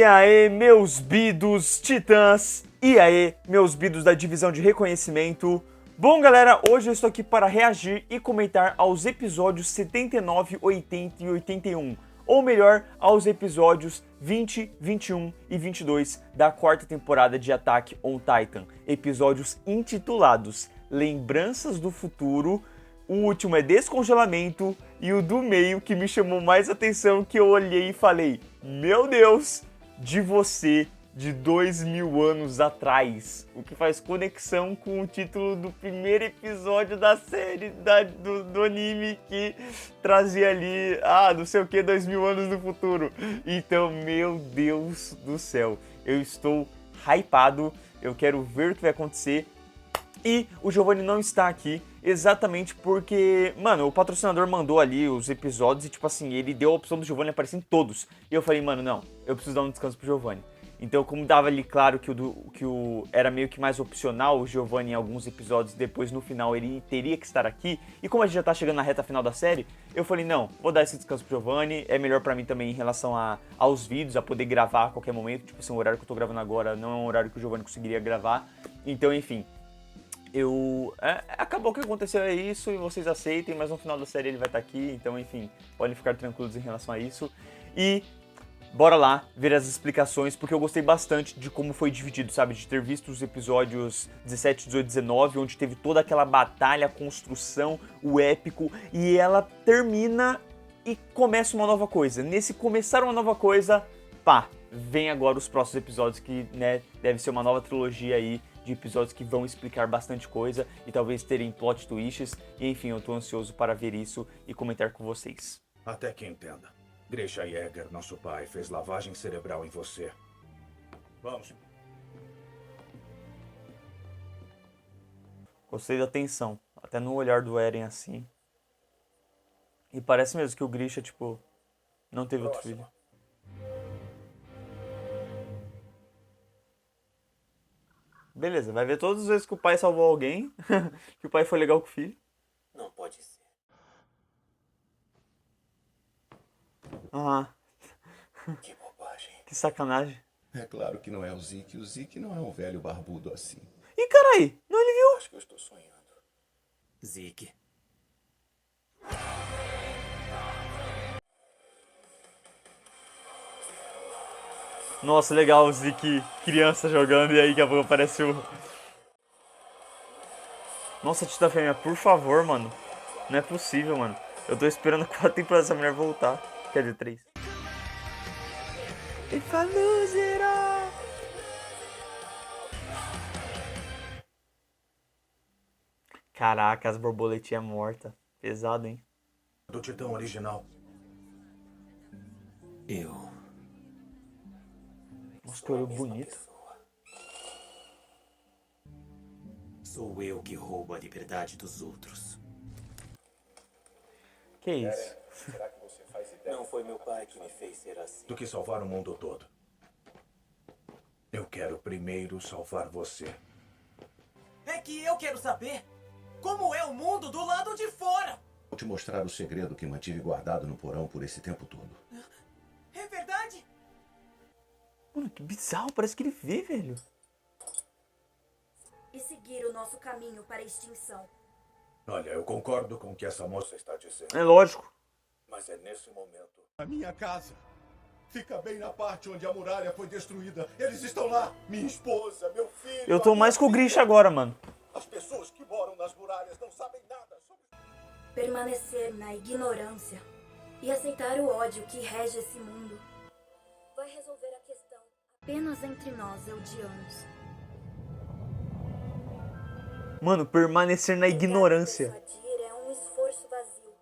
E aí, meus bidos titãs, e aí, meus bidos da divisão de reconhecimento. Bom, galera, hoje eu estou aqui para reagir e comentar aos episódios 79, 80 e 81. Ou melhor, aos episódios 20, 21 e 22 da quarta temporada de Attack on Titan. Episódios intitulados Lembranças do Futuro. O último é Descongelamento e o do meio que me chamou mais atenção, que eu olhei e falei: meu Deus, de você de 2000 anos atrás. O que faz conexão com o título do primeiro episódio da série do anime, que trazia ali, não sei o que, 2000 anos no futuro. Então, meu Deus do céu, eu estou hypado, eu quero ver o que vai acontecer. E o Giovanni não está aqui exatamente porque, mano, o patrocinador mandou ali os episódios e, tipo assim, ele deu a opção do Giovanni aparecer em todos. E eu falei, mano, não, eu preciso dar um descanso pro Giovanni. Então, como dava ali claro que o era meio que mais opcional, o Giovanni em alguns episódios, depois no final ele teria que estar aqui. E como a gente já tá chegando na reta final da série, eu falei, não, vou dar esse descanso pro Giovanni. É melhor pra mim também em relação aos vídeos, a poder gravar a qualquer momento. Tipo assim, o horário que eu tô gravando agora não é um horário que o Giovanni conseguiria gravar. Então, enfim, acabou que aconteceu isso e vocês aceitem, mas no final da série ele vai estar aqui, então enfim, podem ficar tranquilos em relação a isso. E bora lá ver as explicações, porque eu gostei bastante de como foi dividido, sabe? De ter visto os episódios 17, 18, 19, onde teve toda aquela batalha, a construção, o épico, e ela termina e começa uma nova coisa. Nesse começar uma nova coisa, vem agora os próximos episódios, que, né, deve ser uma nova trilogia aí, de episódios que vão explicar bastante coisa e talvez terem plot twists. E enfim, eu tô ansioso para ver isso e comentar com vocês. Até que entenda. Grisha Jäger, nosso pai, fez lavagem cerebral em você. Vamos. Gostei da tensão, até no olhar do Eren assim. E parece mesmo que o Grisha, tipo, não teve outro filho. Beleza, vai ver todas as vezes que o pai salvou alguém, que o pai foi legal com o filho. Não pode ser. Que bobagem. Que sacanagem. É claro que não é o Zeke não é um velho barbudo assim. Ih, carai, não, ele viu. Acho que eu estou sonhando. Zeke. Nossa, legal o Zeke criança jogando e aí daqui a pouco aparece o... Nossa, Tita Fêmea, por favor, mano. Não é possível, mano. Eu tô esperando 4 temporadas dessa mulher voltar. Quer dizer, 3. If I lose it all. Caraca, as borboletinhas mortas. Pesado, hein? Do Titã original. Eu. Nossa, que olho bonito. Sou eu que roubo a liberdade dos outros. Que isso? Será que você faz ideia? Não foi meu pai que me fez ser assim. Do que salvar o mundo todo. Eu quero primeiro salvar você. É que eu quero saber como é o mundo do lado de fora. Vou te mostrar o segredo que mantive guardado no porão por esse tempo todo. É verdade? Mano, que bizarro, parece que ele vê, velho. E seguir o nosso caminho para a extinção. Olha, eu concordo com o que essa moça está dizendo. É lógico. Mas é nesse momento. A minha casa fica bem na parte onde a muralha foi destruída. Eles estão lá. Minha esposa, meu filho. Eu tô mais com o Grisha agora, mano. As pessoas que moram nas muralhas não sabem nada sobre... Permanecer na ignorância e aceitar o ódio que rege esse mundo vai resolver a questão apenas entre nós, eldianos. Mano, permanecer na ignorância. Persuadir é um esforço vazio.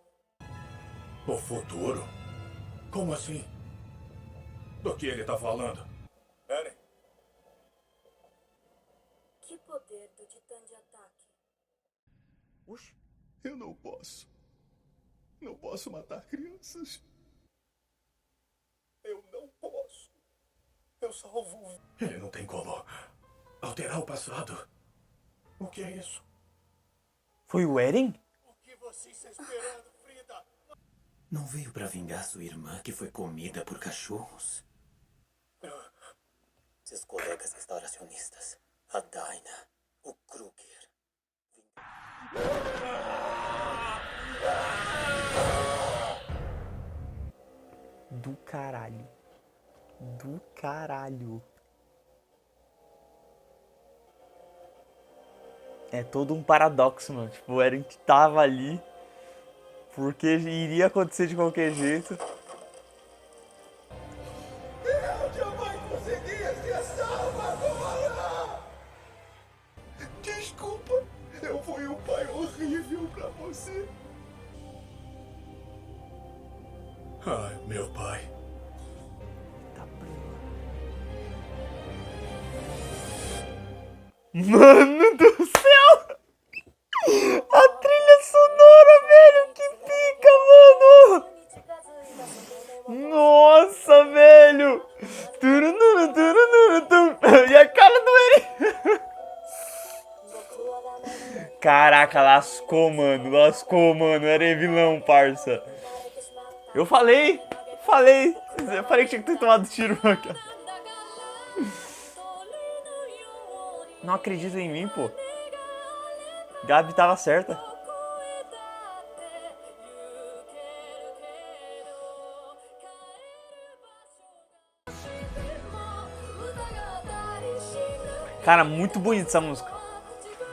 O futuro? Como assim? Do que ele tá falando? Eren? Que poder do Titã de ataque. Oxi. Eu não posso. Não posso matar crianças. Eu não posso. Eu salvo... Ele não tem como alterar o passado. O que é isso? Foi o Eren? O que você está esperando, Frida? Não veio pra vingar sua irmã que foi comida por cachorros? Seus colegas restauracionistas. A Dinah. O Kruger. Do caralho. Do caralho. É todo um paradoxo, mano. Tipo, o Eren tava ali porque iria acontecer de qualquer jeito. Eu jamais conseguia ser salvo agora! Desculpa, eu fui um pai horrível pra você. Ai, meu pai. Tá Mano do céu! A trilha sonora, velho! Que pica, mano! Nossa, velho! Turunuru, turunuru, tum. E a cara do Eren! Caraca, lascou, mano. Lascou, mano. Eren é vilão, parça. Eu falei que tinha que ter tomado tiro, mano. Não acredito em mim, pô. Gabi tava certa. Cara, muito bonita essa música.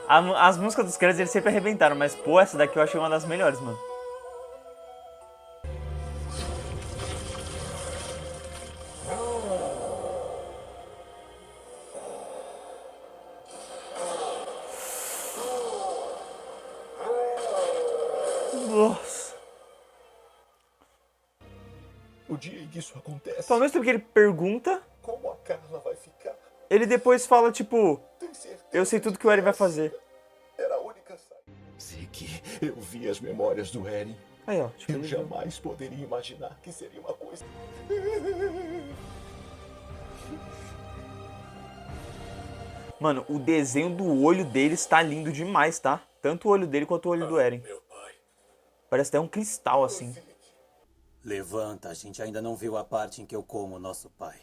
As músicas dos créditos eles sempre arrebentaram, mas pô, essa daqui eu achei uma das melhores, mano. Nossa. O dia em que isso acontece, Ao mesmo tempo que ele pergunta, como a Carla vai ficar? ele depois fala, tipo, Tem certeza eu sei tudo que o Eren vai fazer. Era a única saída. Sei que eu vi as memórias do Eren. Aí, ó. Tipo, Eu ele... jamais poderia imaginar que seria uma coisa. Mano, o desenho do olho dele está lindo demais, tá? Tanto o olho dele quanto o olho do Eren. Meu pai. Parece até um cristal, assim. Levanta, a gente ainda não viu a parte em que eu como nosso pai.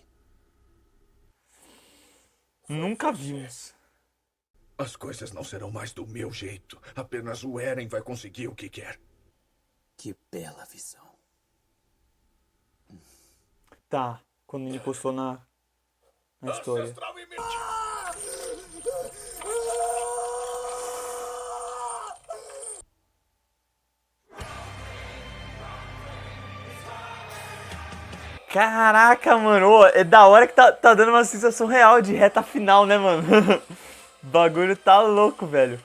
Nunca vimos. As coisas não serão mais do meu jeito. Apenas o Eren vai conseguir o que quer. Que bela visão. Tá, quando ele postou na história. Ancestralmente. Caraca, mano, ô, é da hora que tá dando uma sensação real de reta final, né, mano? O bagulho tá louco, velho.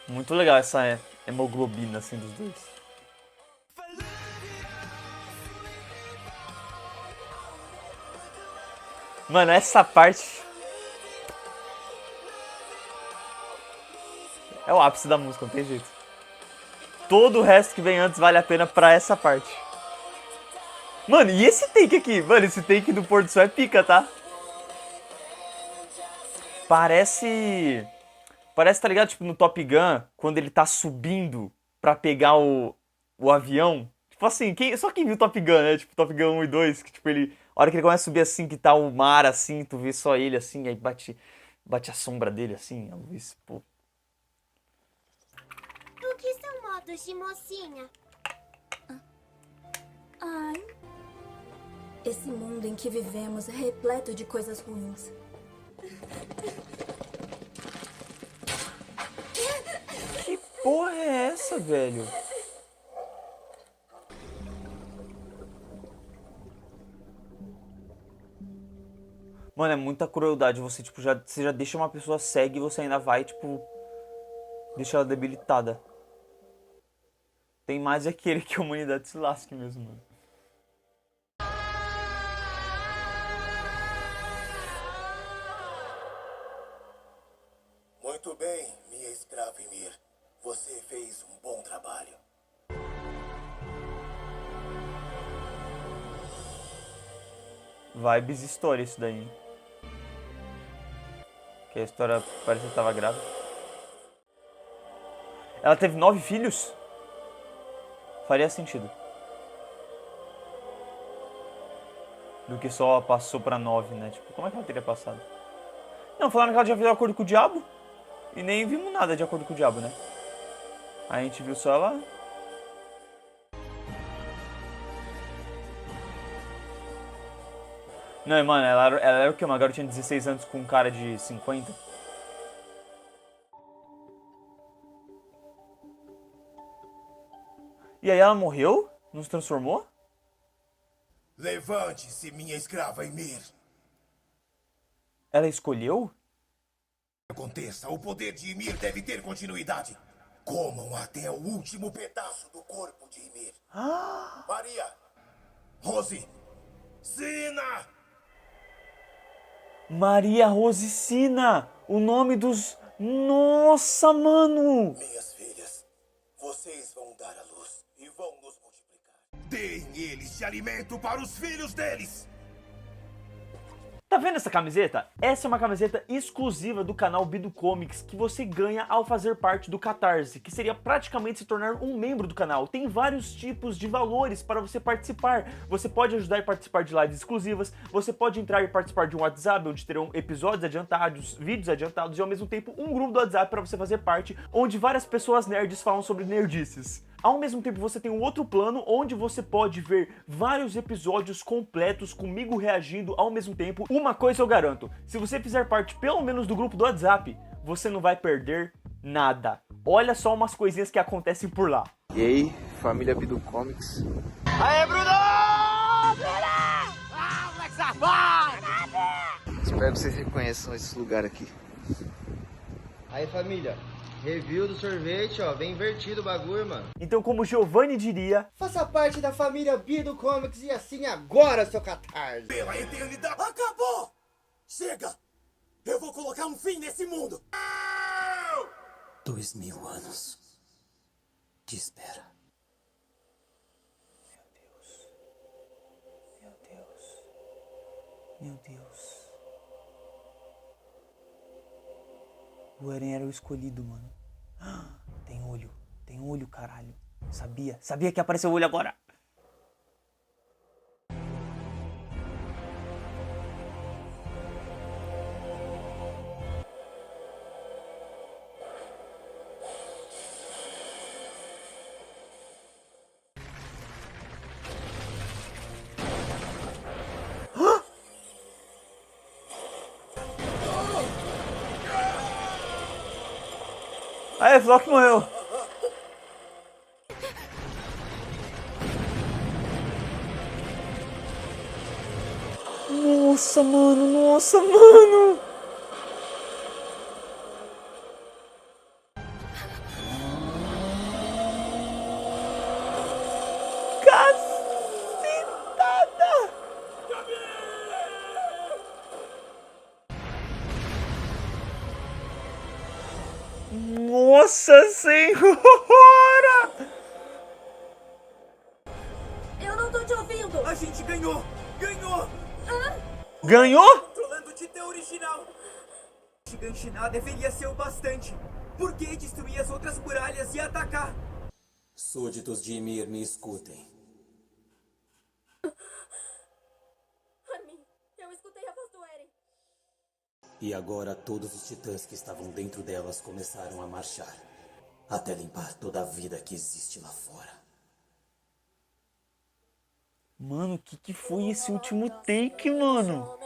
Muito legal essa hemoglobina, assim, dos dois. Mano, essa parte... é o ápice da música, não tem jeito. Todo o resto que vem antes vale a pena pra essa parte. Mano, e esse take aqui? Mano, esse take do pôr do sol é pica, tá? Parece, tá ligado? Tipo, no Top Gun, quando ele tá subindo pra pegar o avião. Tipo assim, só quem viu Top Gun, né? Tipo, Top Gun 1 e 2, que tipo, a hora que ele começa a subir assim, que tá o mar assim, tu vê só ele assim, aí bate a sombra dele assim, a luz, pô. O que são modos de mocinha? Ai. Esse mundo em que vivemos é repleto de coisas ruins. Que porra é essa, velho? Mano, é muita crueldade. Você, tipo, você já deixa uma pessoa cega e você ainda vai, tipo, deixa ela debilitada. Tem mais aquele que a humanidade se lasque mesmo, mano. Muito bem, minha escrava Ymir. Você fez um bom trabalho. Vibes história isso daí, hein? Que a história parece que tava grávida. Ela teve 9 filhos? Faria sentido. do que só passou pra 9, né? Tipo, como é que ela teria passado? Não, falaram que ela já fez acordo com o diabo. E nem vimos nada de acordo com o diabo, né? A gente viu só ela... Não, mano, ela era o quê? Uma garotinha de 16 anos com um cara de 50? E aí ela morreu? Não se transformou? Levante-se, minha escrava Ymir. Ela escolheu? Aconteça, o poder de Ymir deve ter continuidade. Comam até o último pedaço do corpo de Ymir. Maria! Rose! Sina! Maria Rosicina! O nome dos... Nossa, mano! Minhas filhas, vocês vão dar à luz e vão nos multiplicar. Deem eles de alimento para os filhos deles! Tá vendo essa camiseta? Essa é uma camiseta exclusiva do canal Bido Comics que você ganha ao fazer parte do Catarse, que seria praticamente se tornar um membro do canal. Tem vários tipos de valores para você participar. Você pode ajudar e participar de lives exclusivas, você pode entrar e participar de um WhatsApp, onde terão episódios adiantados, vídeos adiantados e ao mesmo tempo um grupo do WhatsApp para você fazer parte, onde várias pessoas nerds falam sobre nerdices. Ao mesmo tempo você tem um outro plano onde você pode ver vários episódios completos comigo reagindo ao mesmo tempo. Uma coisa eu garanto, se você fizer parte pelo menos do grupo do WhatsApp, você não vai perder nada. Olha só umas coisinhas que acontecem por lá. E aí, família Bido Comics. Aê, Bruno! Espero que vocês reconheçam esse lugar aqui. Aí, família, review do sorvete, ó, bem invertido o bagulho, mano. Então, como Giovanni diria... Faça parte da família Bido Comics e assine agora, seu Catarse. Pela eternidade! Acabou! Chega! Eu vou colocar um fim nesse mundo! 2000 anos de espera. Meu Deus. O Eren era o escolhido, mano. Tem olho, caralho. Sabia que apareceu o olho agora. Aí, Flock morreu. Nossa, mano. Cacetada. Nossa Senhora! Eu não tô te ouvindo! A gente ganhou! Ganhou! Ganhou? Controlando o Titã original! Shiganshina deveria ser o bastante. Por que destruir as outras muralhas e atacar? Súditos de Ymir, me escutem. Armin, eu escutei a voz do Eren. E agora todos os titãs que estavam dentro delas começaram a marchar, até limpar toda a vida que existe lá fora. Mano, que foi esse último take, mano?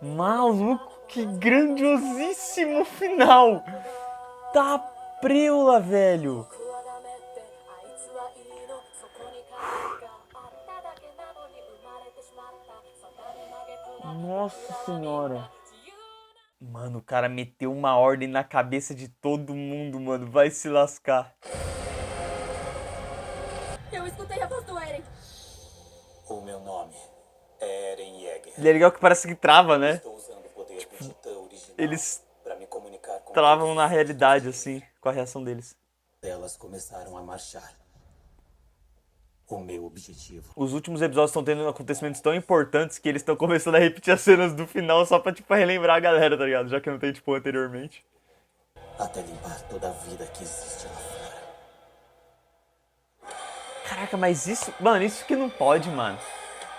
Maluco, que grandiosíssimo final! Tá preula, velho! Nossa senhora! Mano, o cara meteu uma ordem na cabeça de todo mundo, mano. Vai se lascar. Eu escutei a voz do Eren. O meu nome é Eren Yeager. E é legal que parece que trava, né? Estou usando o poder do Titã original Eles para me comunicar com travam todos na os realidade, titãs. assim, com a reação deles. Elas começaram a marchar. O meu objetivo Os últimos episódios estão tendo acontecimentos tão importantes que eles estão começando a repetir as cenas do final só pra, tipo, relembrar a galera, tá ligado? Já que não tem, tipo, anteriormente. até limpar toda a vida que existe lá fora. Caraca, mas isso... Mano, isso que não pode, mano.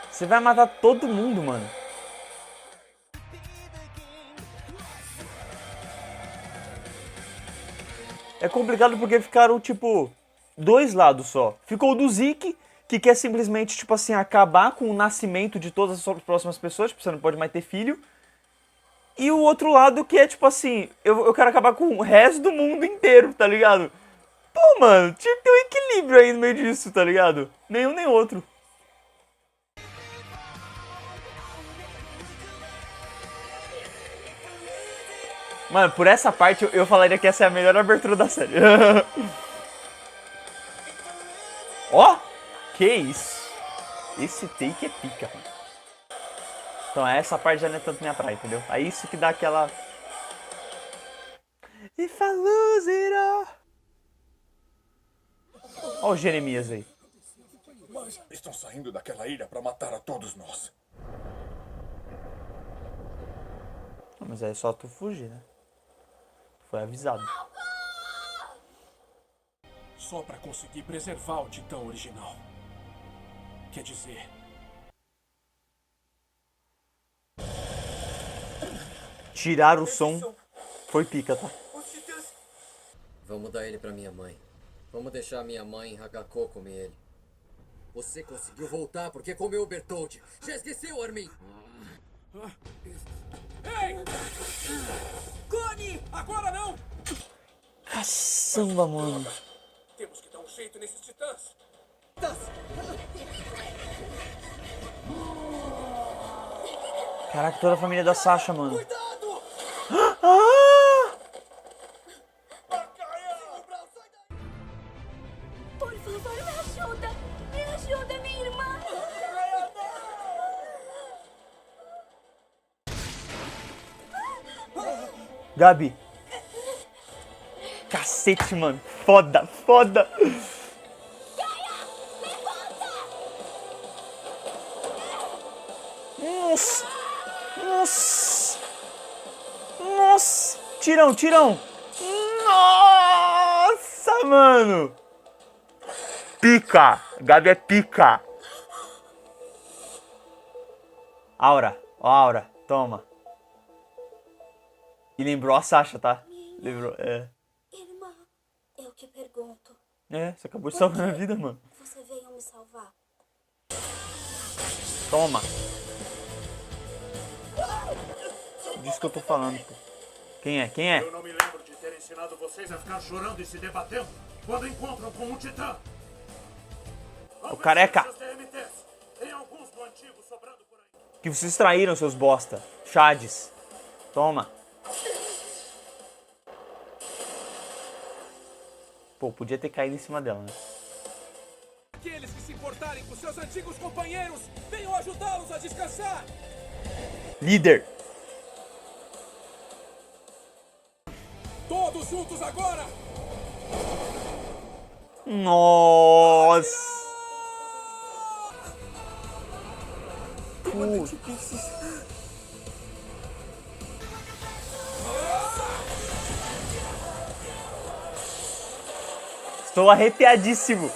Você vai matar todo mundo, mano. É complicado porque ficaram, tipo, dois lados só. Ficou o do Zeke, que quer simplesmente, tipo assim, acabar com o nascimento de todas as próximas pessoas. Tipo, você não pode mais ter filho. E o outro lado que é, tipo assim, eu quero acabar com o resto do mundo inteiro, tá ligado? Pô, mano, tinha que ter um equilíbrio aí no meio disso, tá ligado? Nenhum nem outro. Mano, por essa parte eu falaria que essa é a melhor abertura da série. Ó, que isso. Esse take é pica, mano. Então essa parte já não é tanto minha praia, entendeu? É isso que dá aquela... If I lose it all. Ó o Jeremias aí. Mas estão saindo daquela ilha para matar a todos nós. Mas é só tu fugir, né? Foi avisado. Só para conseguir preservar o Titã original. Quer dizer... Tirar o som foi pica, tá? Vamos dar ele pra minha mãe. Vamos deixar minha mãe Hagako comer ele. Você conseguiu voltar porque comeu o Bertold. Já esqueceu, Armin? Ei! Cone! Agora não! Caçamba, mano. Temos que dar um jeito nesses titãs. Caraca, toda a família da Sasha, mano. Cuidado! Ah! Por favor, me ajuda! Me ajuda, minha irmã! Gabi. Cacete, mano. Foda, foda. Nossa. Nossa. Nossa. Tirão, tirão. Nossa, mano. Pica. Gabi é pica. Aura. Ó, Aura. Toma. E lembrou a Sasha, tá? Lembrou, é. Irmã, eu te pergunto. É, você acabou de salvar minha vida, mano. Você veio me salvar. Toma. Disso que eu tô falando, pô. Quem é? Quem é? Eu não me lembro de ter ensinado vocês a ficar chorando e se debatendo quando encontram com um titã. O careca. Tem alguns do antigo sobrando por aí. Que vocês traíram, seus bosta. Chades. Toma. Pô, podia ter caído em cima dela, né? Aqueles que se importarem com seus antigos companheiros, venham ajudá-los a descansar! Líder. Todos juntos agora! Nossa. Putz. Estou arrepiadíssimo.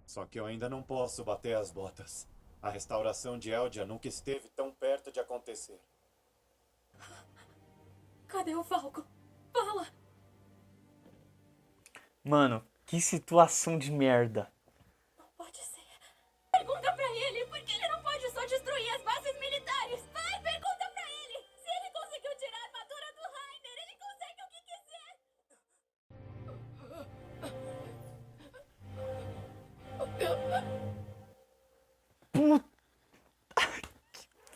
Só que eu ainda não posso bater as botas. A restauração de Eldia nunca esteve tão perto de acontecer. Cadê o Falco? Fala! Mano, que situação de merda. Não pode ser. Pergunta pra ele, porque ele não pode só destruir as bases militares. Vai, pergunta pra ele. Se ele conseguiu tirar a armadura do Rainer, ele consegue o que quiser.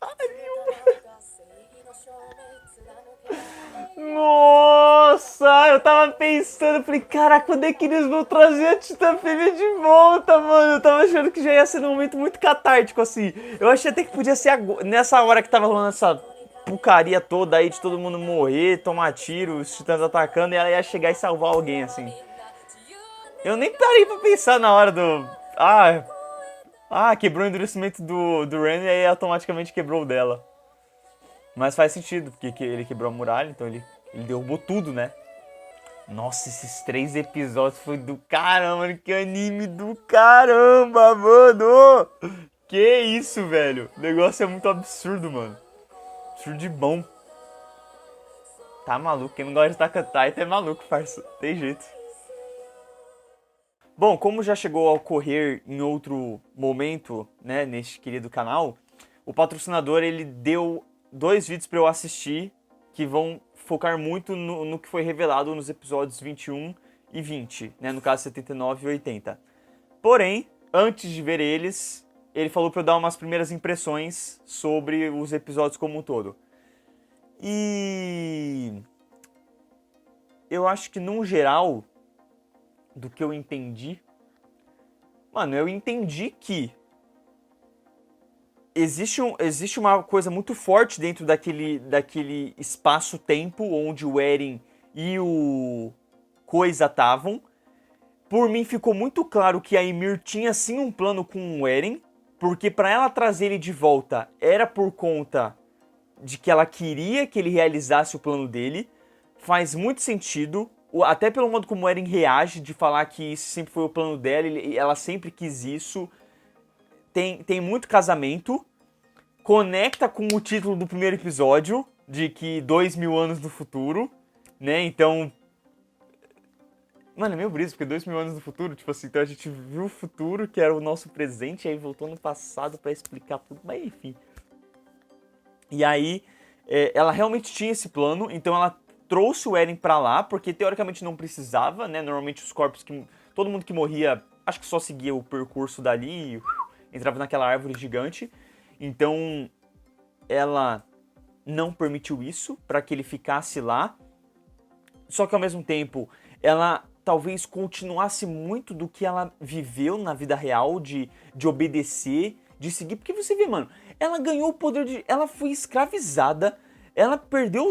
Puta que pariu. Nossa, eu tava pensando, falei, cara, quando é que eles vão trazer a Titã Fêmea de volta, mano? Eu tava achando que já ia ser um momento muito catártico, assim. Eu achei até que podia ser nessa hora que tava rolando essa pucaria toda aí de todo mundo morrer, tomar tiro, os titãs atacando, e ela ia chegar e salvar alguém, assim. Eu nem parei pra pensar na hora do... quebrou o endurecimento do Ren e aí automaticamente quebrou o dela. Mas faz sentido, porque ele quebrou a muralha, então ele derrubou tudo, né? Nossa, esses 3 episódios foi do caramba, mano. Que anime do caramba, mano. Que isso, velho. O negócio é muito absurdo, mano. Absurdo de bom. Tá maluco. Quem não gosta de Attack on Titan é maluco, parça. Tem jeito. Bom, como já chegou a ocorrer em outro momento, né, neste querido canal, o patrocinador, ele deu 2 vídeos pra eu assistir que vão focar muito no que foi revelado nos episódios 21 e 20, né, no caso 79 e 80. Porém, antes de ver eles, ele falou pra eu dar umas primeiras impressões sobre os episódios como um todo. E eu acho que, num geral, do que eu entendi, mano, eu entendi que existe uma coisa muito forte dentro daquele espaço-tempo onde o Eren e o Coisa estavam. Por mim ficou muito claro que a Ymir tinha sim um plano com o Eren, porque para ela trazer ele de volta era por conta de que ela queria que ele realizasse o plano dele. Faz muito sentido, até pelo modo como o Eren reage, de falar que isso sempre foi o plano dela, ela sempre quis isso. Tem muito casamento, conecta com o título do primeiro episódio, de que 2000 anos no futuro, né, então... Mano, é meio brisa, porque 2000 anos no futuro, tipo assim, então a gente viu o futuro, que era o nosso presente, e aí voltou no passado pra explicar tudo, mas enfim. E aí, ela realmente tinha esse plano, então ela trouxe o Eren pra lá, porque teoricamente não precisava, né, normalmente os corpos que... Todo mundo que morria, acho que só seguia o percurso dali e entrava naquela árvore gigante. Então, ela não permitiu isso pra que ele ficasse lá. Só que ao mesmo tempo, ela talvez continuasse muito do que ela viveu na vida real, de obedecer, de seguir. Porque você vê, mano, ela ganhou o poder de... Ela foi escravizada, ela perdeu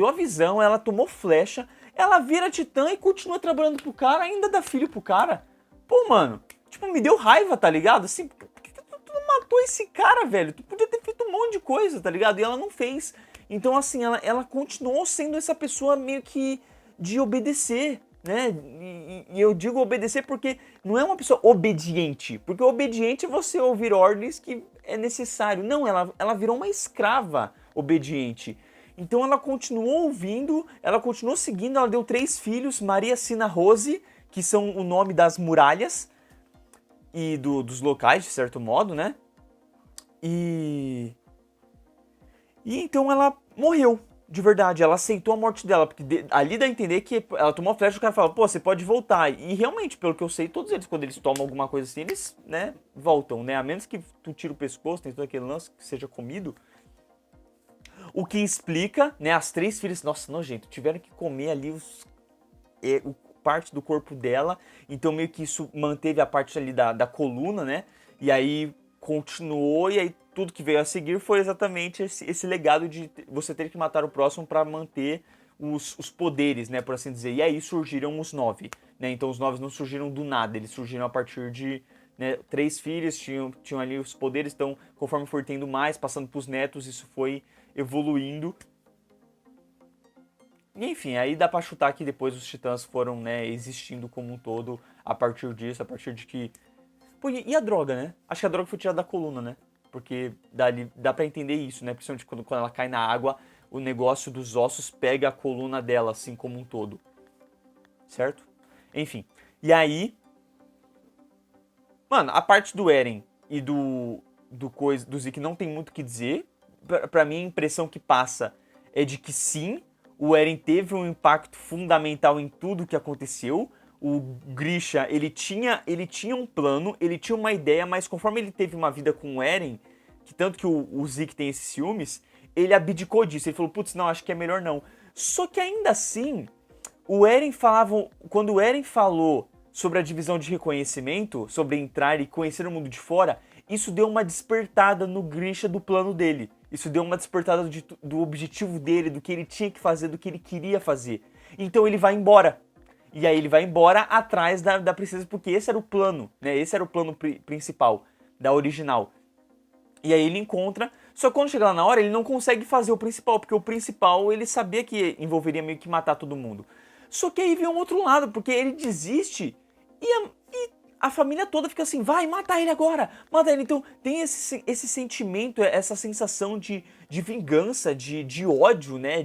a visão, ela tomou flecha, ela vira titã e continua trabalhando pro cara, ainda dá filho pro cara. Pô, mano, tipo, me deu raiva, tá ligado? Assim, por que tu não matou esse cara, velho? Tu podia ter feito um monte de coisa, tá ligado? E ela não fez. Então, assim, ela continuou sendo essa pessoa meio que de obedecer, né? E eu digo obedecer porque não é uma pessoa obediente. Porque obediente é você ouvir ordens que é necessário. Não, ela virou uma escrava obediente. Então ela continuou ouvindo, ela continuou seguindo, ela deu 3 filhos, Maria, Sina, Rose, que são o nome das muralhas e dos locais, de certo modo, né? E então ela morreu, de verdade, ela aceitou a morte dela, porque ali dá a entender que ela tomou a flecha e o cara fala, pô, você pode voltar. E realmente, pelo que eu sei, todos eles, quando eles tomam alguma coisa assim, eles, né, voltam, né? A menos que tu tire o pescoço, tem todo aquele lance que seja comido. O que explica, né, as 3 filhas, nossa, nojento, tiveram que comer ali parte do corpo dela, então meio que isso manteve a parte ali da coluna, né, e aí continuou, e aí tudo que veio a seguir foi exatamente esse legado de você ter que matar o próximo para manter os poderes, né, por assim dizer, e aí surgiram os 9, né, então os 9 não surgiram do nada, eles surgiram a partir de, né, 3 filhos, tinham ali os poderes, então conforme for tendo mais, passando pros netos, isso foi evoluindo. E enfim, aí dá pra chutar que depois os titãs foram, né, existindo como um todo a partir disso, a partir de que... Pô, e a droga, né? Acho que a droga foi tirada da coluna, né? Porque dá pra entender isso, né? Principalmente quando ela cai na água, o negócio dos ossos pega a coluna dela, assim como um todo. Certo? Enfim. E aí... Mano, a parte do Eren e do Zeke não tem muito o que dizer. Pra mim, a impressão que passa é de que sim, o Eren teve um impacto fundamental em tudo que aconteceu. O Grisha, ele tinha um plano, ele tinha uma ideia, mas conforme ele teve uma vida com o Eren, que tanto que o Zeke tem esses ciúmes, ele abdicou disso. Ele falou, putz, não, acho que é melhor não. Só que ainda assim, quando o Eren falou sobre a divisão de reconhecimento, sobre entrar e conhecer o mundo de fora, isso deu uma despertada no Grisha do plano dele. Isso deu uma despertada do objetivo dele, do que ele tinha que fazer, do que ele queria fazer. Então ele vai embora. E aí ele vai embora atrás da princesa, porque esse era o plano, né? Esse era o plano principal, da original. E aí ele encontra, só que quando chega lá na hora, ele não consegue fazer o principal, porque o principal ele sabia que envolveria meio que matar todo mundo. Só que aí vem um outro lado, porque ele desiste e a família toda fica assim, vai, mata ele agora, mata ele. Então tem esse sentimento, essa sensação de vingança, de ódio, né,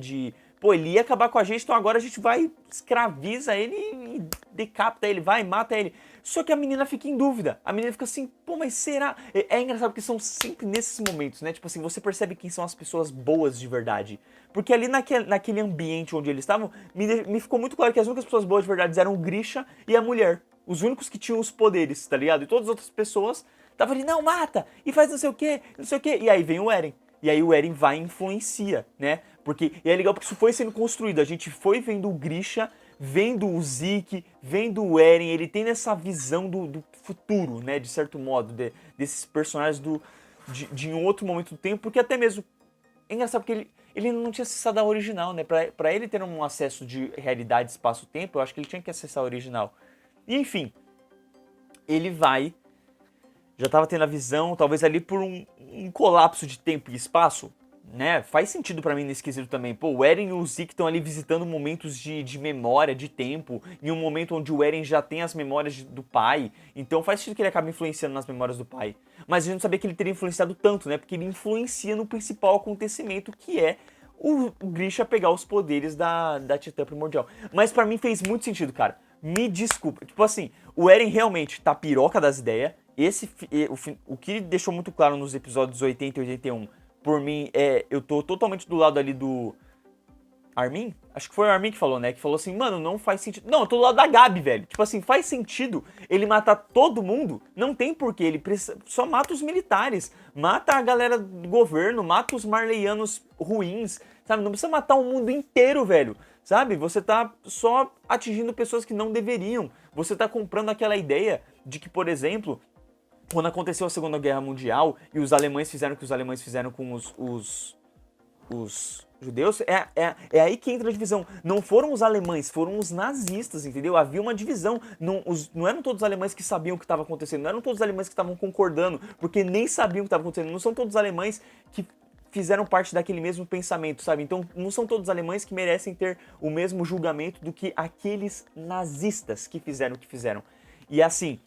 pô, ele ia acabar com a gente, então agora a gente vai, escraviza ele e decapita ele, vai, mata ele. Só que a menina fica em dúvida. A menina fica assim, pô, mas será? É engraçado porque são sempre nesses momentos, né? Tipo assim, você percebe quem são as pessoas boas de verdade. Porque ali naquele ambiente onde eles estavam, me ficou muito claro que as únicas pessoas boas de verdade eram o Grisha e a mulher. Os únicos que tinham os poderes, tá ligado? E todas as outras pessoas estavam ali, não, mata! E faz não sei o quê, não sei o quê. E aí vem o Eren. E aí o Eren vai e influencia, né? E é legal porque isso foi sendo construído. A gente foi vendo o Grisha, vendo o Zeke, vendo o Eren. Ele tem essa visão do futuro, né? De certo modo, desses personagens de um outro momento do tempo. Porque até mesmo... É engraçado porque ele não tinha acessado a original, né? Pra ele ter um acesso de realidade, espaço-tempo, eu acho que ele tinha que acessar a original. E, enfim, ele vai... Já tava tendo a visão, talvez ali por um colapso de tempo e espaço, né? Faz sentido pra mim nesse quesito também. Pô, o Eren e o Zeke estão ali visitando momentos de memória, de tempo, em um momento onde o Eren já tem as memórias do pai, então faz sentido que ele acabe influenciando nas memórias do pai. Mas a gente não sabia que ele teria influenciado tanto, né? Porque ele influencia no principal acontecimento, que é o Grisha pegar os poderes da Titã Primordial. Mas pra mim fez muito sentido, cara. Me desculpa. Tipo assim, o Eren realmente tá piroca das ideias. O que deixou muito claro nos episódios 80 e 81, por mim, eu tô totalmente do lado ali do Armin? Acho que foi o Armin que falou, né? Que falou assim, mano, não faz sentido. Não, eu tô do lado da Gabi, velho. Tipo assim, faz sentido ele matar todo mundo? Não tem porquê, ele só mata os militares, mata a galera do governo, mata os marleyanos ruins, sabe? Não precisa matar o mundo inteiro, velho. Sabe? Você tá só atingindo pessoas que não deveriam. Você tá comprando aquela ideia de que, por exemplo... Quando aconteceu a Segunda Guerra Mundial e os alemães fizeram o que os alemães fizeram com os judeus, é aí que entra a divisão. Não foram os alemães, foram os nazistas, entendeu? Havia uma divisão. Não eram todos os alemães que sabiam o que estava acontecendo, não eram todos os alemães que estavam concordando, porque nem sabiam o que estava acontecendo. Não são todos os alemães que fizeram parte daquele mesmo pensamento, sabe? Então, não são todos os alemães que merecem ter o mesmo julgamento do que aqueles nazistas que fizeram o que fizeram. E assim...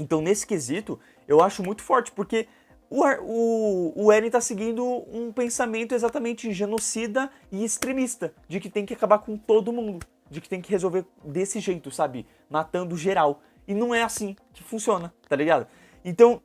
Então, nesse quesito, eu acho muito forte, porque o Eren tá seguindo um pensamento exatamente genocida e extremista, de que tem que acabar com todo mundo, de que tem que resolver desse jeito, sabe? Matando geral. E não é assim que funciona, tá ligado? Então,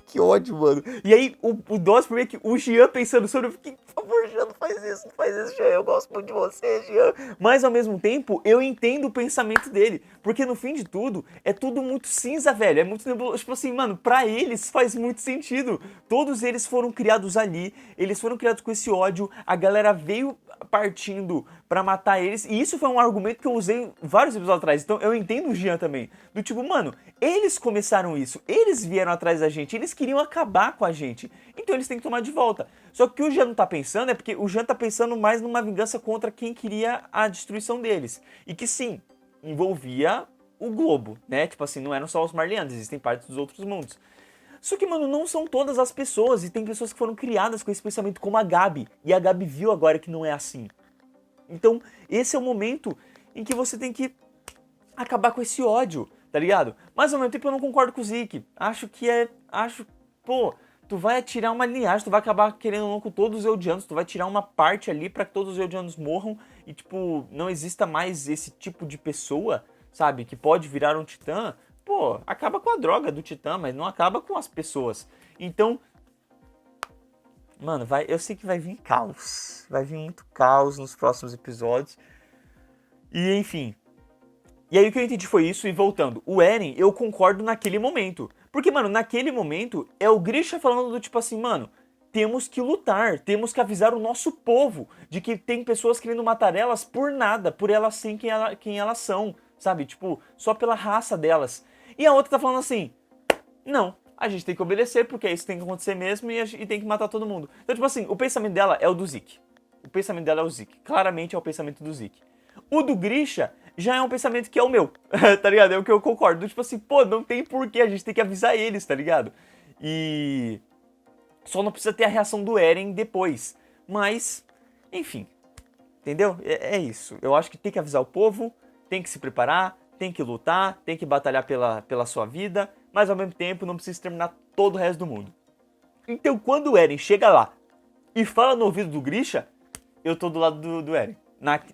que ódio, mano. E aí, o Dose, por que o Jean pensando sobre, eu fiquei, por favor, Jean, não faz isso, Jean, eu gosto muito de você, Jean. Mas, ao mesmo tempo, eu entendo o pensamento dele, porque no fim de tudo, é tudo muito cinza, velho, é muito nebuloso. Tipo assim, mano, pra eles faz muito sentido. Todos eles foram criados ali, eles foram criados com esse ódio, a galera veio partindo pra matar eles, e isso foi um argumento que eu usei vários episódios atrás, então eu entendo o Jean também, do tipo, mano, eles começaram isso, eles vieram atrás da gente, eles queriam acabar com a gente, então eles têm que tomar de volta. Só que o que o Jean não tá pensando é porque o Jean tá pensando mais numa vingança contra quem queria a destruição deles, e que sim, envolvia o globo, né, tipo assim, não eram só os Marleyanos, existem partes dos outros mundos. Só que, mano, não são todas as pessoas, e tem pessoas que foram criadas com esse pensamento, como a Gabi. E a Gabi viu agora que não é assim. Então, esse é o momento em que você tem que acabar com esse ódio, tá ligado? Mas, ao mesmo tempo, eu não concordo com o Zeke. Pô, tu vai tirar uma linhagem, tu vai acabar querendo ou não com todos os Eldianos, tu vai tirar uma parte ali pra que todos os Eldianos morram e, tipo, não exista mais esse tipo de pessoa, sabe, que pode virar um titã. Pô, acaba com a droga do Titã, mas não acaba com as pessoas. Então, mano, eu sei que vai vir caos. Vai vir muito caos nos próximos episódios. E, enfim. E aí o que eu entendi foi isso, e voltando. O Eren, eu concordo naquele momento. Porque, mano, naquele momento, é o Grisha falando do tipo assim, mano, temos que lutar, temos que avisar o nosso povo de que tem pessoas querendo matar elas por nada, por elas serem quem elas são, sabe? Tipo, só pela raça delas. E a outra tá falando assim, não, a gente tem que obedecer porque isso tem que acontecer mesmo e tem que matar todo mundo. Então, tipo assim, o pensamento dela é o do Zeke. O pensamento dela é o Zeke. Claramente é o pensamento do Zeke. O do Grisha já é um pensamento que é o meu, tá ligado? É o que eu concordo. Tipo assim, pô, não tem porquê, a gente tem que avisar eles, tá ligado? E só não precisa ter a reação do Eren depois. Mas, enfim, Entendeu? É isso. Eu acho que tem que avisar o povo, tem que se preparar, tem que lutar, tem que batalhar pela sua vida, mas ao mesmo tempo não precisa exterminar todo o resto do mundo. Então quando o Eren chega lá e fala no ouvido do Grisha, eu tô do lado do Eren.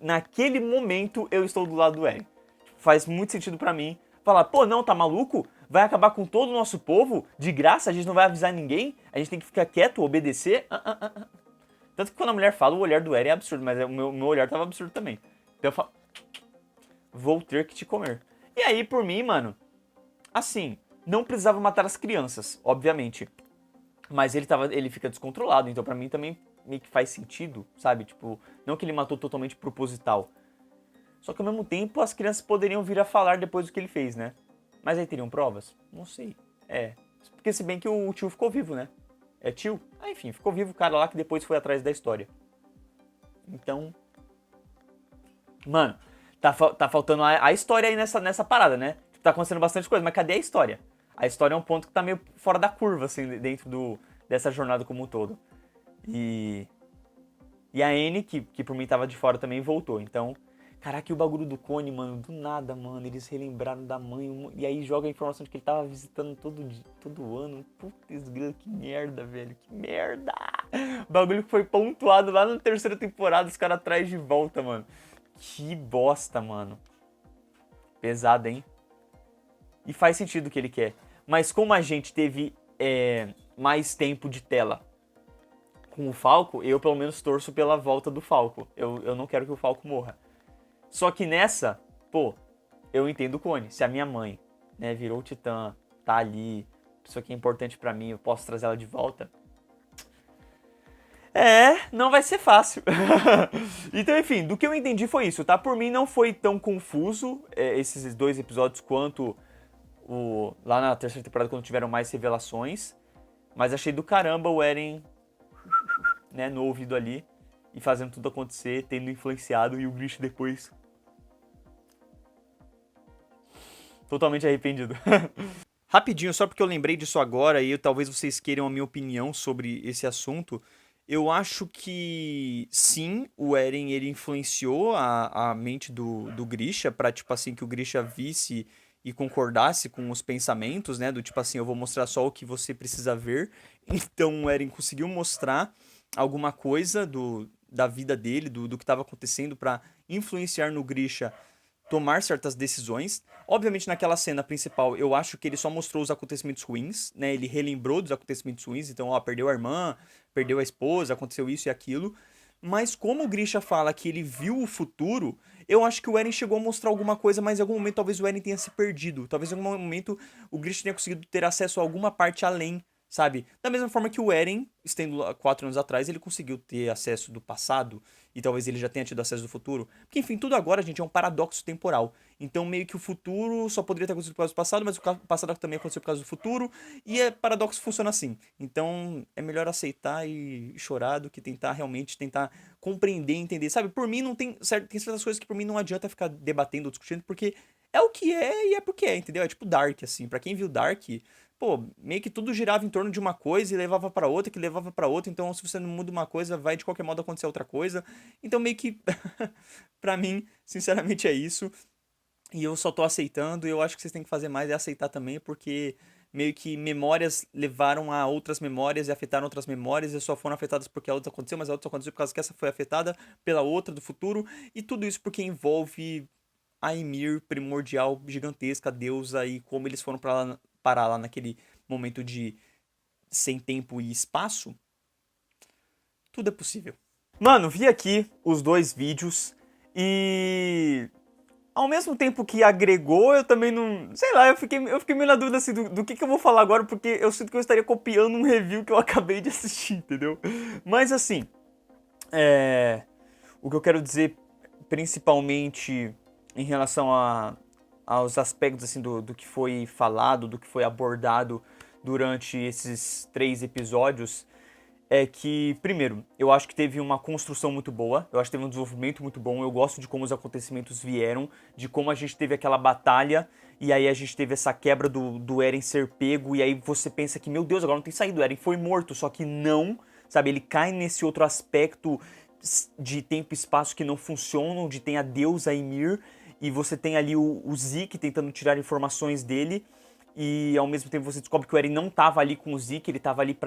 Naquele momento eu estou do lado do Eren. Faz muito sentido pra mim falar, pô, não, tá maluco? Vai acabar com todo o nosso povo? De graça? A gente não vai avisar ninguém? A gente tem que ficar quieto, obedecer? Tanto que quando a mulher fala, o olhar do Eren é absurdo, mas o meu olhar tava absurdo também. Então eu falo, vou ter que te comer. E aí, por mim, mano, assim, não precisava matar as crianças, obviamente. Mas ele fica descontrolado, então pra mim também meio que faz sentido, sabe? Tipo, não que ele matou totalmente proposital. Só que ao mesmo tempo as crianças poderiam vir a falar depois do que ele fez, né? Mas aí teriam provas? Não sei. Porque se bem que o tio ficou vivo, né? É tio? Enfim, ficou vivo o cara lá que depois foi atrás da história. Então... Mano, tá faltando a história aí nessa parada, né? Tá acontecendo bastante coisa, mas cadê a história? A história é um ponto que tá meio fora da curva, assim, dentro dessa jornada como um todo. E a Anne, que por mim tava de fora também, voltou. Então, caraca, e o bagulho do Cone, mano, do nada, mano, eles relembraram da mãe, e aí joga a informação de que ele tava visitando todo ano. Putz, que merda, velho, que merda! O bagulho que foi pontuado lá na terceira temporada, os caras atrás de volta, mano. Que bosta, mano. Pesado, hein? E faz sentido o que ele quer. Mas como a gente teve mais tempo de tela com o Falco, eu pelo menos torço pela volta do Falco. Eu não quero que o Falco morra. Só que nessa, pô, eu entendo o Cone. Se a minha mãe, né, virou o Titã, tá ali, pessoa que é importante pra mim, eu posso trazer ela de volta. Não vai ser fácil. Então, enfim, do que eu entendi foi isso, tá? Por mim não foi tão confuso esses 2 episódios quanto lá na terceira temporada, quando tiveram mais revelações. Mas achei do caramba o Eren, né, no ouvido ali e fazendo tudo acontecer, tendo influenciado, e o Grisha depois totalmente arrependido. Rapidinho, só porque eu lembrei disso agora e talvez vocês queiram a minha opinião sobre esse assunto. Eu acho que sim, o Eren ele influenciou a mente do Grisha pra, tipo assim, que o Grisha visse e concordasse com os pensamentos, né? Do tipo assim, eu vou mostrar só o que você precisa ver. Então o Eren conseguiu mostrar alguma coisa da vida dele, do que estava acontecendo pra influenciar no Grisha tomar certas decisões. Obviamente naquela cena principal eu acho que ele só mostrou os acontecimentos ruins, né? Ele relembrou dos acontecimentos ruins, então perdeu a irmã, perdeu a esposa, aconteceu isso e aquilo. Mas como o Grisha fala que ele viu o futuro, eu acho que o Eren chegou a mostrar alguma coisa, mas em algum momento talvez o Eren tenha se perdido. Talvez em algum momento o Grisha tenha conseguido ter acesso a alguma parte além, sabe? Da mesma forma que o Eren, estando 4 anos atrás, ele conseguiu ter acesso do passado, e talvez ele já tenha tido acesso do futuro. Porque, enfim, tudo agora, gente, é um paradoxo temporal. Então, meio que o futuro só poderia ter acontecido por causa do passado, mas o passado também aconteceu por causa do futuro, e paradoxo funciona assim. Então, é melhor aceitar e chorar do que tentar compreender, entender. Sabe, por mim não tem certas coisas que por mim não adianta ficar debatendo ou discutindo, porque é o que é e é porque é, entendeu? É tipo Dark, assim. Pra quem viu Dark, pô, meio que tudo girava em torno de uma coisa e levava pra outra, que levava pra outra. Então, se você não muda uma coisa, vai de qualquer modo acontecer outra coisa. Então, meio que, pra mim, sinceramente é isso. E eu só tô aceitando, e eu acho que vocês têm que fazer mais é aceitar também, porque meio que memórias levaram a outras memórias e afetaram outras memórias, e só foram afetadas porque a outra aconteceu, mas a outra aconteceu por causa que essa foi afetada pela outra do futuro. E tudo isso porque envolve a Ymir primordial, gigantesca, deusa, e como eles foram parar lá naquele momento de sem tempo e espaço. Tudo é possível. Mano, vi aqui os 2 vídeos e ao mesmo tempo que agregou, eu também não... Sei lá, eu fiquei meio na dúvida assim, do que eu vou falar agora, porque eu sinto que eu estaria copiando um review que eu acabei de assistir, entendeu? Mas assim, o que eu quero dizer principalmente em relação aos aspectos assim, do que foi falado, do que foi abordado durante esses 3 episódios, é que, primeiro, eu acho que teve uma construção muito boa, eu acho que teve um desenvolvimento muito bom, eu gosto de como os acontecimentos vieram, de como a gente teve aquela batalha, e aí a gente teve essa quebra do Eren ser pego, e aí você pensa que, meu Deus, agora não tem saído, o Eren foi morto, só que não, sabe, ele cai nesse outro aspecto de tempo e espaço que não funcionam, onde tem a deusa Ymir, e você tem ali o Zeke tentando tirar informações dele, e ao mesmo tempo você descobre que o Eren não estava ali com o Zeke, ele estava ali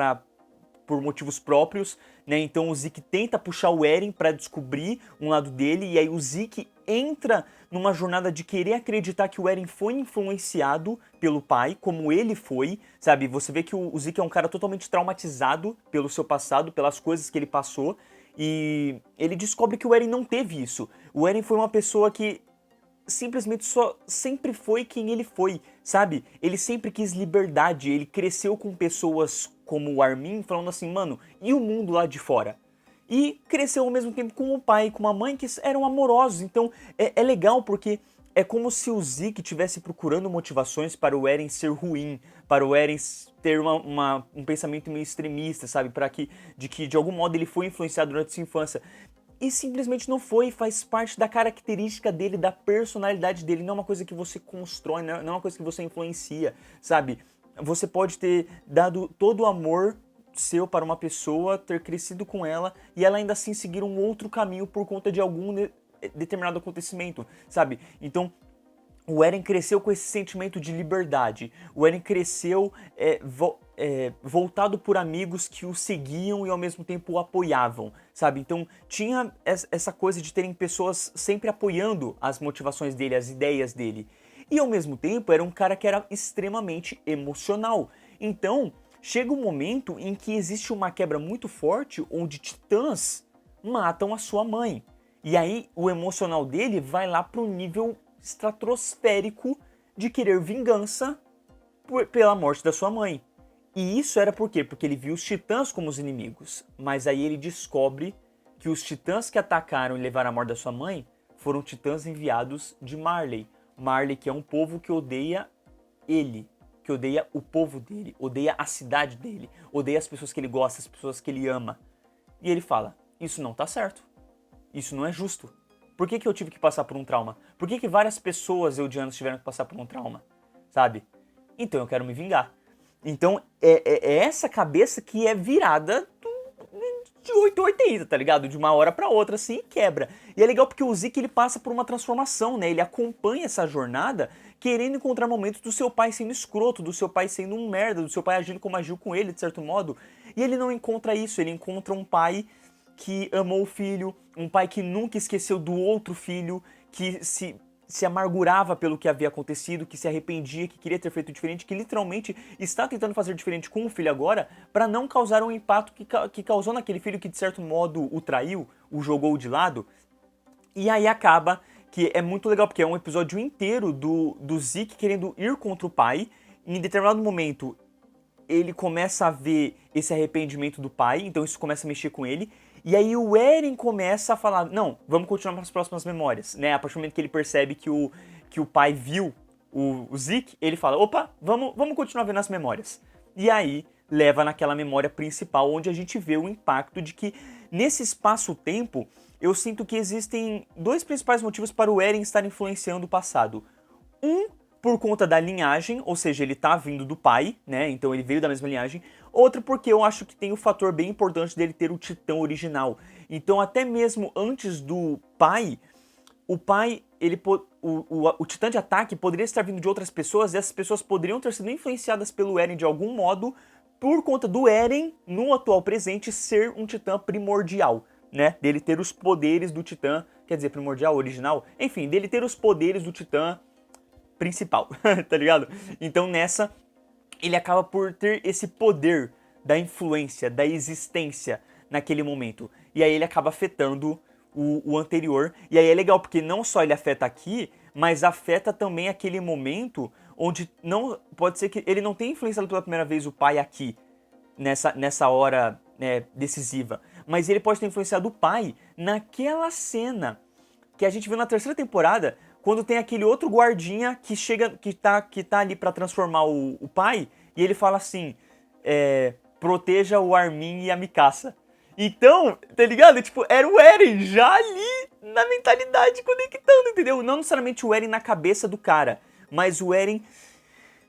por motivos próprios, né? Então o Zeke tenta puxar o Eren para descobrir um lado dele, e aí o Zeke entra numa jornada de querer acreditar que o Eren foi influenciado pelo pai, como ele foi, sabe? Você vê que o Zeke é um cara totalmente traumatizado pelo seu passado, pelas coisas que ele passou, e ele descobre que o Eren não teve isso. O Eren foi uma pessoa que simplesmente só sempre foi quem ele foi, sabe? Ele sempre quis liberdade, ele cresceu com pessoas como o Armin falando assim, mano, e o mundo lá de fora? E cresceu ao mesmo tempo com o pai e com a mãe que eram amorosos, então é legal porque é como se o Zeke estivesse procurando motivações para o Eren ser ruim, para o Eren ter um pensamento meio extremista, sabe? De que de algum modo ele foi influenciado durante sua infância. E simplesmente não foi, faz parte da característica dele, da personalidade dele, não é uma coisa que você constrói, não é uma coisa que você influencia, sabe? Você pode ter dado todo o amor seu para uma pessoa, ter crescido com ela, e ela ainda assim seguir um outro caminho por conta de algum determinado acontecimento, sabe? Então, o Eren cresceu com esse sentimento de liberdade, o Eren cresceu voltado por amigos que o seguiam e ao mesmo tempo o apoiavam, sabe? Então tinha essa coisa de terem pessoas sempre apoiando as motivações dele, as ideias dele. E ao mesmo tempo era um cara que era extremamente emocional. Então chega um momento em que existe uma quebra muito forte onde titãs matam a sua mãe. E aí o emocional dele vai lá para um nível estratosférico de querer vingança pela morte da sua mãe. E isso era por quê? Porque ele viu os titãs como os inimigos. Mas aí ele descobre que os titãs que atacaram e levaram a morte da sua mãe foram titãs enviados de Marley. Marley, que é um povo que odeia ele, que odeia o povo dele, odeia a cidade dele, odeia as pessoas que ele gosta, as pessoas que ele ama. E ele fala, isso não tá certo. Isso não é justo. Por que eu tive que passar por um trauma? Por que várias pessoas eudianas tiveram que passar por um trauma? Sabe? Então eu quero me vingar. Então é essa cabeça que é virada de 880, tá ligado? De uma hora pra outra, assim, e quebra. E é legal porque o Zeke, ele passa por uma transformação, né? Ele acompanha essa jornada querendo encontrar momentos do seu pai sendo escroto, do seu pai sendo um merda, do seu pai agindo como agiu com ele, de certo modo. E ele não encontra isso, ele encontra um pai que amou o filho, um pai que nunca esqueceu do outro filho, que se amargurava pelo que havia acontecido, que se arrependia, que queria ter feito diferente, que literalmente está tentando fazer diferente com o filho agora para não causar um impacto que causou naquele filho que de certo modo o traiu, o jogou de lado. E aí acaba que é muito legal porque é um episódio inteiro do Zeke querendo ir contra o pai. Em determinado momento ele começa a ver esse arrependimento do pai, então isso começa a mexer com ele. E aí o Eren começa a falar, não, vamos continuar para as próximas memórias, né? A partir do momento que ele percebe que o pai viu o Zeke, ele fala, opa, vamos continuar vendo as memórias. E aí leva naquela memória principal, onde a gente vê o impacto de que nesse espaço-tempo, eu sinto que existem dois principais motivos para o Eren estar influenciando o passado. Um, por conta da linhagem, ou seja, ele tá vindo do pai, né? Então ele veio da mesma linhagem. Outro porque eu acho que tem um fator bem importante dele ter o Titã original. Então até mesmo antes do pai, o Titã de ataque poderia estar vindo de outras pessoas e essas pessoas poderiam ter sido influenciadas pelo Eren de algum modo por conta do Eren, no atual presente, ser um Titã primordial, né? Dele ter os poderes do Titã, quer dizer, primordial, original, enfim, dele ter os poderes do Titã principal, tá ligado? Então nessa, ele acaba por ter esse poder da influência, da existência naquele momento. E aí ele acaba afetando o anterior. E aí é legal, porque não só ele afeta aqui, mas afeta também aquele momento onde não pode ser que ele não tenha influenciado pela primeira vez o pai aqui, nessa hora, né, decisiva. Mas ele pode ter influenciado o pai naquela cena que a gente viu na terceira temporada, quando tem aquele outro guardinha que chega, que tá ali pra transformar o pai, e ele fala assim, proteja o Armin e a Mikasa. Então, tá ligado? Tipo, era o Eren já ali na mentalidade conectando, entendeu? Não necessariamente o Eren na cabeça do cara, mas o Eren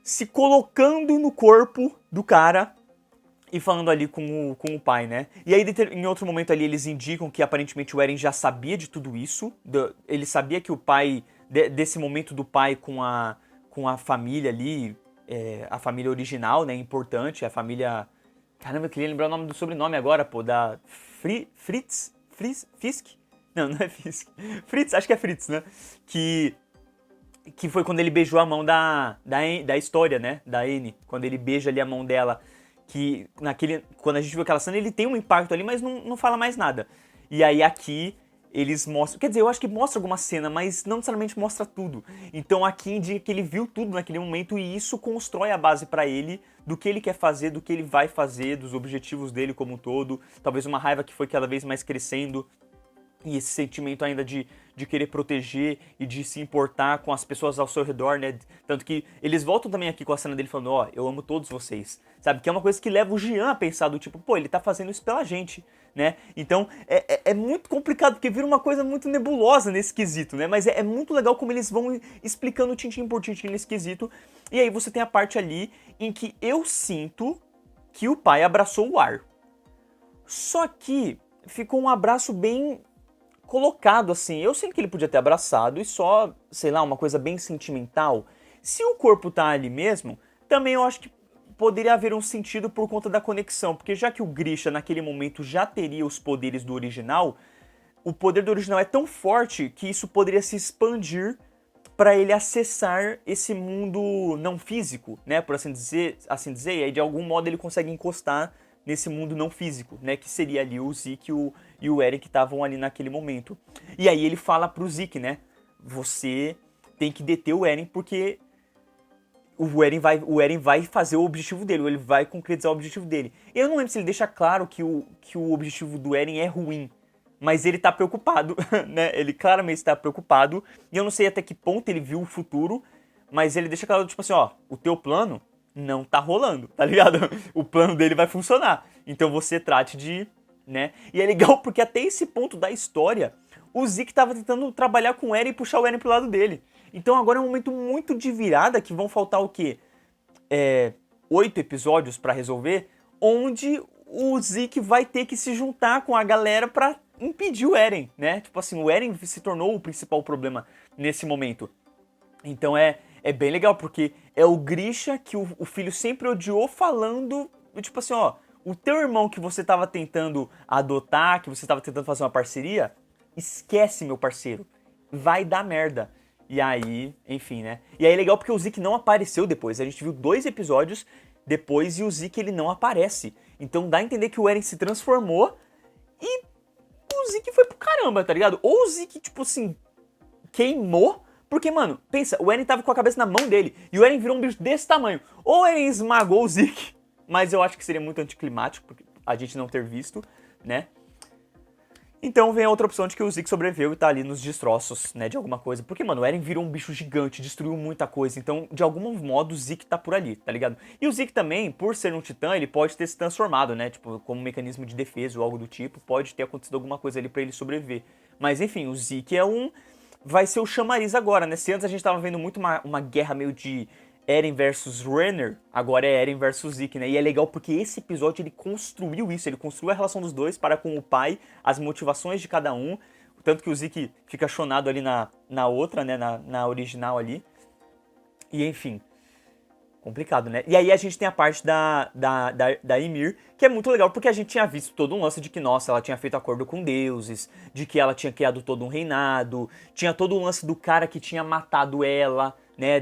se colocando no corpo do cara e falando ali com o pai, né? E aí, em outro momento ali, eles indicam que aparentemente o Eren já sabia de tudo isso. Ele sabia que o pai, desse momento do pai com a família ali, a família original, né? Importante, a família... Caramba, eu queria lembrar o nome do sobrenome agora, pô, da Fisk? Não é Fisk. Fritz, acho que é Fritz, né? Que foi quando ele beijou a mão da história, né? Da Anne. Quando ele beija ali a mão dela. Que quando a gente viu aquela cena, ele tem um impacto ali, mas não fala mais nada. E aí aqui eles mostram... Quer dizer, eu acho que mostra alguma cena, mas não necessariamente mostra tudo. Então aqui indica que ele viu tudo naquele momento e isso constrói a base pra ele do que ele quer fazer, do que ele vai fazer, dos objetivos dele como um todo. Talvez uma raiva que foi cada vez mais crescendo. E esse sentimento ainda de querer proteger e de se importar com as pessoas ao seu redor, né? Tanto que eles voltam também aqui com a cena dele falando, ó, eu amo todos vocês, sabe? Que é uma coisa que leva o Jean a pensar do tipo, pô, ele tá fazendo isso pela gente, né? Então, é muito complicado, porque vira uma coisa muito nebulosa nesse quesito, né? Mas é muito legal como eles vão explicando tintim por tintim nesse quesito. E aí você tem a parte ali em que eu sinto que o pai abraçou o ar. Só que ficou um abraço bem... colocado assim, eu sei que ele podia ter abraçado e só, sei lá, uma coisa bem sentimental. Se o corpo tá ali mesmo, também eu acho que poderia haver um sentido por conta da conexão, porque já que o Grisha naquele momento já teria os poderes do original, o poder do original é tão forte que isso poderia se expandir para ele acessar esse mundo não físico, né, por assim dizer, e aí de algum modo ele consegue encostar nesse mundo não físico, né, que seria ali o Zeke e o Eren que estavam ali naquele momento. E aí ele fala pro Zeke, né, você tem que deter o Eren porque o Eren vai fazer o objetivo dele, ou ele vai concretizar o objetivo dele. Eu não lembro se ele deixa claro que o objetivo do Eren é ruim, mas ele tá preocupado, né, ele claramente está preocupado, e eu não sei até que ponto ele viu o futuro, mas ele deixa claro, tipo assim, ó, o teu plano não tá rolando, tá ligado? O plano dele vai funcionar. Então você trate de, né? E é legal porque até esse ponto da história, o Zeke tava tentando trabalhar com o Eren e puxar o Eren pro lado dele. Então agora é um momento muito de virada, que vão faltar o quê? 8 episódios pra resolver, onde o Zeke vai ter que se juntar com a galera pra impedir o Eren, né? Tipo assim, o Eren se tornou o principal problema nesse momento. Então é bem legal, porque é o Grisha que o filho sempre odiou falando, tipo assim, ó, o teu irmão que você tava tentando adotar, que você tava tentando fazer uma parceria, esquece, meu parceiro, vai dar merda. E aí, enfim, né? E aí é legal porque o Zeke não apareceu depois, a gente viu 2 episódios depois e o Zeke ele não aparece. Então dá a entender que o Eren se transformou e o Zeke foi pro caramba, tá ligado? Ou o Zeke, tipo assim, queimou. Porque, mano, pensa, o Eren tava com a cabeça na mão dele e o Eren virou um bicho desse tamanho. Ou o Eren esmagou o Zeke, mas eu acho que seria muito anticlimático, porque a gente não ter visto, né? Então vem a outra opção de que o Zeke sobreviveu e tá ali nos destroços, né, de alguma coisa. Porque, mano, o Eren virou um bicho gigante, destruiu muita coisa. Então, de algum modo, o Zeke tá por ali, tá ligado? E o Zeke também, por ser um titã, ele pode ter se transformado, né? Tipo, como um mecanismo de defesa ou algo do tipo. Pode ter acontecido alguma coisa ali pra ele sobreviver. Mas, enfim, o Zeke vai ser o chamariz agora, né? Se antes a gente tava vendo muito uma guerra meio de Eren versus Renner, agora é Eren versus Zeke, né? E é legal porque esse episódio ele construiu isso, ele construiu a relação dos dois para com o pai, as motivações de cada um, tanto que o Zeke fica chonado ali na outra, né? Na original ali. E enfim, complicado, né? E aí a gente tem a parte da Ymir, que é muito legal porque a gente tinha visto todo um lance de que, nossa, ela tinha feito acordo com deuses, de que ela tinha criado todo um reinado, tinha todo o lance do cara que tinha matado ela, né?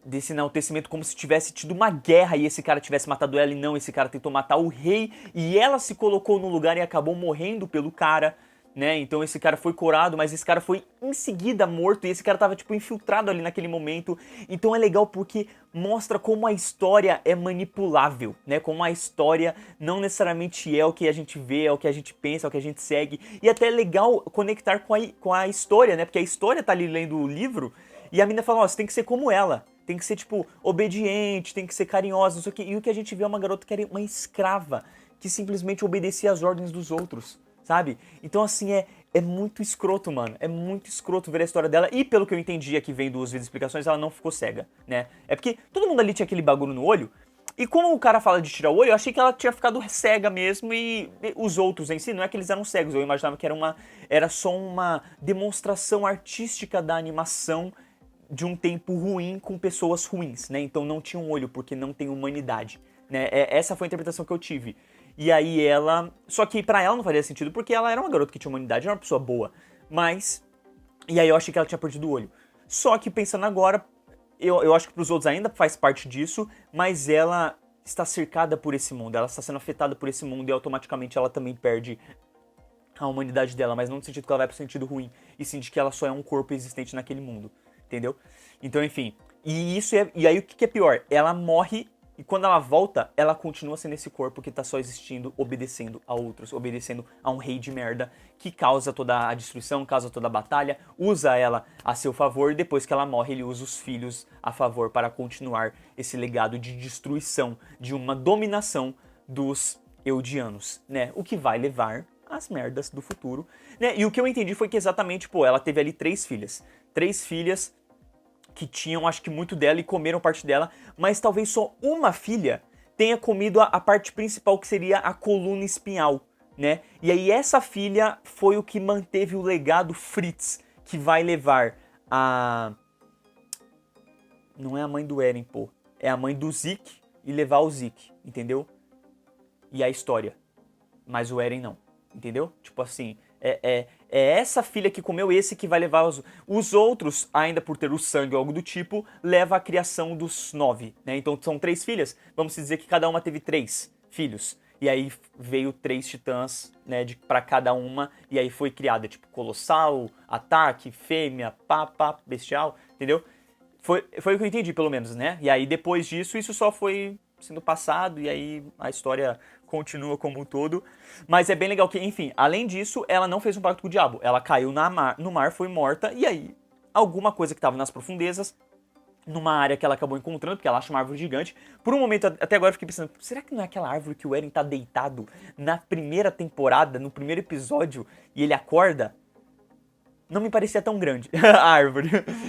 Desse enaltecimento como se tivesse tido uma guerra e esse cara tivesse matado ela e não, esse cara tentou matar o rei e ela se colocou no lugar e acabou morrendo pelo cara, né? Então esse cara foi curado, mas esse cara foi em seguida morto e esse cara tava tipo infiltrado ali naquele momento. Então é legal porque mostra como a história é manipulável, né? Como a história não necessariamente é o que a gente vê, é o que a gente pensa, é o que a gente segue. E até é legal conectar com a história, né? Porque a história tá ali lendo o livro e a menina fala, ó, você tem que ser como ela. Tem que ser, tipo, obediente, tem que ser carinhosa, não sei o quê. E o que a gente vê é uma garota que era uma escrava, que simplesmente obedecia às ordens dos outros, sabe? Então, assim, é muito escroto, mano. É muito escroto ver a história dela. E pelo que eu entendi aqui vendo os vídeos explicações, ela não ficou cega, né? É porque todo mundo ali tinha aquele bagulho no olho, E como o cara fala de tirar o olho, eu achei que ela tinha ficado cega mesmo e os outros em si, não é que eles eram cegos, eu imaginava que era só uma demonstração artística da animação de um tempo ruim com pessoas ruins, né? Então não tinha um olho porque não tem humanidade, né? Essa foi a interpretação que eu tive. E aí ela... Só que pra ela não faria sentido porque ela era uma garota que tinha humanidade, era uma pessoa boa. Mas... E aí eu achei que ela tinha perdido o olho. Só que pensando agora... Eu acho que pros outros ainda faz parte disso, mas ela está cercada por esse mundo, ela está sendo afetada por esse mundo e automaticamente ela também perde a humanidade dela, mas não no sentido que ela vai pro sentido ruim, e sim de que ela só é um corpo existente naquele mundo, entendeu? Então, enfim, e aí o que é pior? Ela morre e quando ela volta, ela continua sendo esse corpo que tá só existindo, obedecendo a outros, obedecendo a um rei de merda que causa toda a destruição, causa toda a batalha, usa ela a seu favor e depois que ela morre, ele usa os filhos a favor para continuar esse legado de destruição, de uma dominação dos Eldianos, né? O que vai levar às merdas do futuro, né? E o que eu entendi foi que exatamente, ela teve ali 3 filhas. 3 filhas que tinham, acho que muito dela e comeram parte dela, mas talvez só uma filha tenha comido a parte principal, que seria a coluna espinhal, né? E aí essa filha foi o que manteve o legado Fritz, que vai levar a... Não é a mãe do Eren, é a mãe do Zeke e levar o Zeke, entendeu? E a história. Mas o Eren não, entendeu? Tipo assim, é essa filha que comeu esse que vai levar os outros, ainda por ter o sangue ou algo do tipo, leva à criação dos 9, né? Então são 3 filhas, vamos dizer que cada uma teve 3 filhos. E aí veio 3 titãs, né, pra cada uma, e aí foi criada, tipo, Colossal, Ataque, Fêmea, Pá, Bestial, entendeu? Foi o que eu entendi, pelo menos, né? E aí depois disso, isso só foi sendo passado, e aí a história continua como um todo. Mas é bem legal que, enfim, além disso, ela não fez um pacto com o diabo. Ela caiu no mar, foi morta, e aí alguma coisa que estava nas profundezas, numa área que ela acabou encontrando, porque ela acha uma árvore gigante. Por um momento, até agora eu fiquei pensando, será que não é aquela árvore que o Eren tá deitado na primeira temporada, no primeiro episódio, e ele acorda? Não me parecia tão grande a árvore,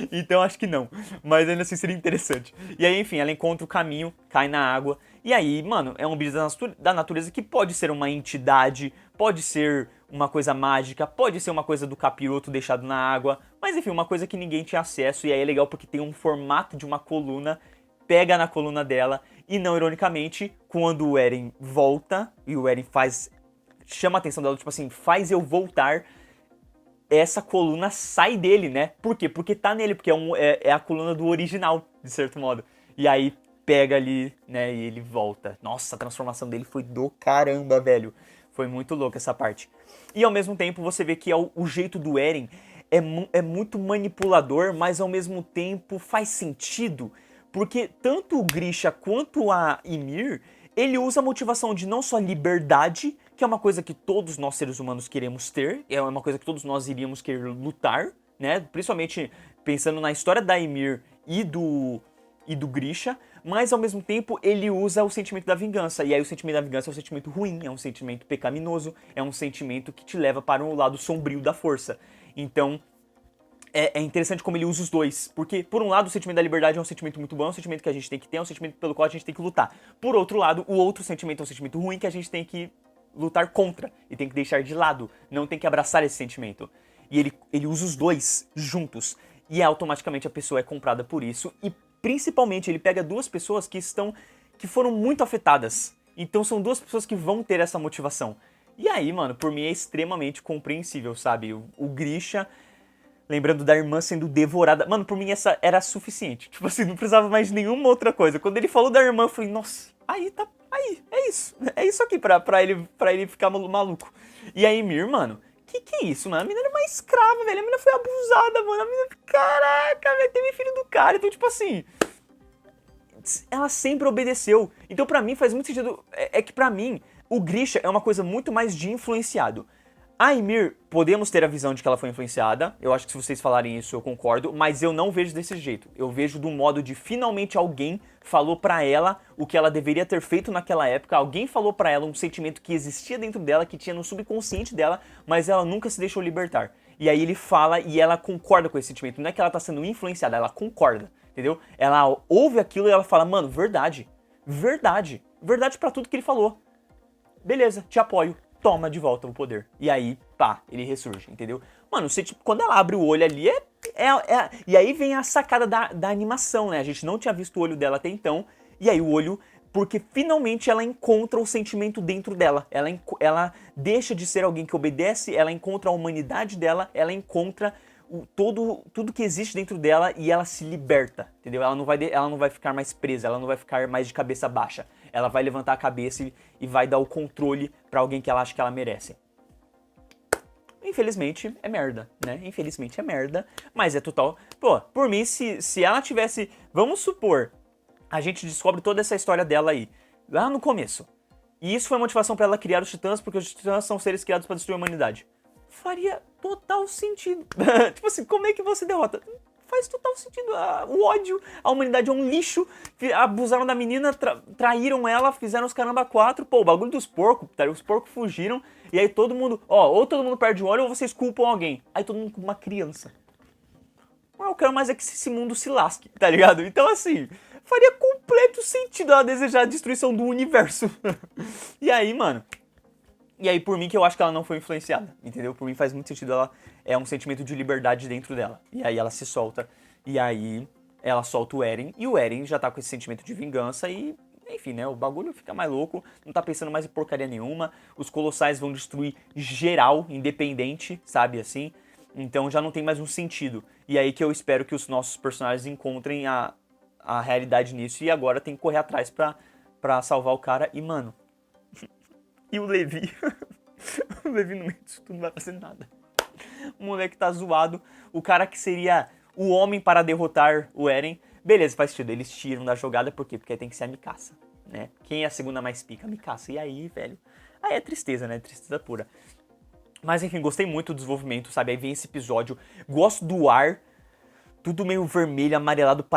então acho que não, mas ainda assim seria interessante. E aí, enfim, ela encontra o caminho, cai na água, e aí, mano, é um bicho da natureza que pode ser uma entidade, pode ser uma coisa mágica, pode ser uma coisa do capiroto deixado na água, mas enfim, uma coisa que ninguém tinha acesso, e aí é legal porque tem um formato de uma coluna, pega na coluna dela, e não ironicamente, quando o Eren volta, e o Eren chama a atenção dela, tipo assim, faz eu voltar, essa coluna sai dele, né? Por quê? Porque tá nele, porque é a coluna do original, de certo modo. E aí pega ali, né, e ele volta. Nossa, a transformação dele foi do caramba, velho. Foi muito louco essa parte. E ao mesmo tempo você vê que o jeito do Eren é muito manipulador, mas ao mesmo tempo faz sentido. Porque tanto o Grisha quanto a Ymir, ele usa a motivação de não só liberdade, que é uma coisa que todos nós seres humanos queremos ter, é uma coisa que todos nós iríamos querer lutar, né? Principalmente pensando na história da Ymir e do Grisha, mas ao mesmo tempo ele usa o sentimento da vingança, e aí o sentimento da vingança é um sentimento ruim, é um sentimento pecaminoso, é um sentimento que te leva para um lado sombrio da força. Então é interessante como ele usa os dois, porque por um lado o sentimento da liberdade é um sentimento muito bom, é um sentimento que a gente tem que ter, é um sentimento pelo qual a gente tem que lutar. Por outro lado, o outro sentimento é um sentimento ruim que a gente tem que lutar contra e tem que deixar de lado, não tem que abraçar esse sentimento. E ele usa os dois juntos, e automaticamente a pessoa é comprada por isso, e principalmente ele pega 2 pessoas que foram muito afetadas, então são 2 pessoas que vão ter essa motivação. E aí, mano, por mim é extremamente compreensível, sabe? O Grisha, lembrando da irmã sendo devorada. Mano, por mim essa era suficiente. Tipo assim, não precisava mais de nenhuma outra coisa. Quando ele falou da irmã, eu falei, nossa, aí, é isso. É isso aqui pra ele ficar maluco. E aí, Ymir, mano, que é isso, mano? A menina era uma escrava, velho. A menina foi abusada, mano. A menina, caraca, velho, teve filho do cara. Então, tipo assim, ela sempre obedeceu. Então, pra mim, faz muito sentido. É que pra mim, o Grisha é uma coisa muito mais de influenciado. A Ymir, podemos ter a visão de que ela foi influenciada, eu acho que se vocês falarem isso eu concordo, mas eu não vejo desse jeito. Eu vejo do modo de finalmente alguém falou pra ela o que ela deveria ter feito naquela época, alguém falou pra ela um sentimento que existia dentro dela, que tinha no subconsciente dela, mas ela nunca se deixou libertar. E aí ele fala e ela concorda com esse sentimento, não é que ela tá sendo influenciada, ela concorda, entendeu? Ela ouve aquilo e ela fala, mano, verdade, verdade. Verdade pra tudo que ele falou. Beleza, te apoio. Toma de volta o poder. E aí, pá, ele ressurge, entendeu? Mano, você, tipo, quando ela abre o olho ali, e aí vem a sacada da animação, né? A gente não tinha visto o olho dela até então. E aí o olho... Porque finalmente ela encontra o sentimento dentro dela. Ela deixa de ser alguém que obedece, ela encontra a humanidade dela, ela encontra tudo que existe dentro dela e ela se liberta, entendeu? Ela não vai ficar mais presa, ela não vai ficar mais de cabeça baixa. Ela vai levantar a cabeça e vai dar o controle pra alguém que ela acha que ela merece. Infelizmente é merda, né? Infelizmente é merda, mas é total... Pô, por mim, se ela tivesse... Vamos supor... A gente descobre toda essa história dela aí, lá no começo. E isso foi a motivação pra ela criar os Titãs, porque os Titãs são seres criados pra destruir a humanidade. Faria total sentido. Tipo assim, como é que você derrota? Faz total sentido. O ódio, a humanidade é um lixo. Abusaram da menina, traíram ela, fizeram os caramba 4. Pô, o bagulho dos porcos, tá? Os porcos fugiram. E aí todo mundo, ou todo mundo perde o olho ou vocês culpam alguém. Aí todo mundo culpa uma criança. Eu quero mais é que esse mundo se lasque, tá ligado? Então assim... Faria completo sentido ela desejar a destruição do universo. E aí, mano... E aí, por mim, que eu acho que ela não foi influenciada, entendeu? Por mim faz muito sentido, ela é um sentimento de liberdade dentro dela. E aí ela se solta, e aí ela solta o Eren, e o Eren já tá com esse sentimento de vingança e... Enfim, né? O bagulho fica mais louco, não tá pensando mais em porcaria nenhuma. Os Colossais vão destruir geral, independente, sabe, assim? Então já não tem mais um sentido. E aí que eu espero que os nossos personagens encontrem a realidade nisso e agora tem que correr atrás pra salvar o cara. E, mano... e o Levi? O Levi no meio disso tudo não vai fazer nada. O moleque tá zoado. O cara que seria o homem para derrotar o Eren. Beleza, faz sentido. Eles tiram da jogada, por quê? Porque tem que ser a Mikasa, né? Quem é a segunda mais pica? A Mikasa. E aí, velho... Aí é tristeza, né? Tristeza pura. Mas, enfim, gostei muito do desenvolvimento, sabe? Aí vem esse episódio. Gosto do ar... Tudo meio vermelho, amarelado,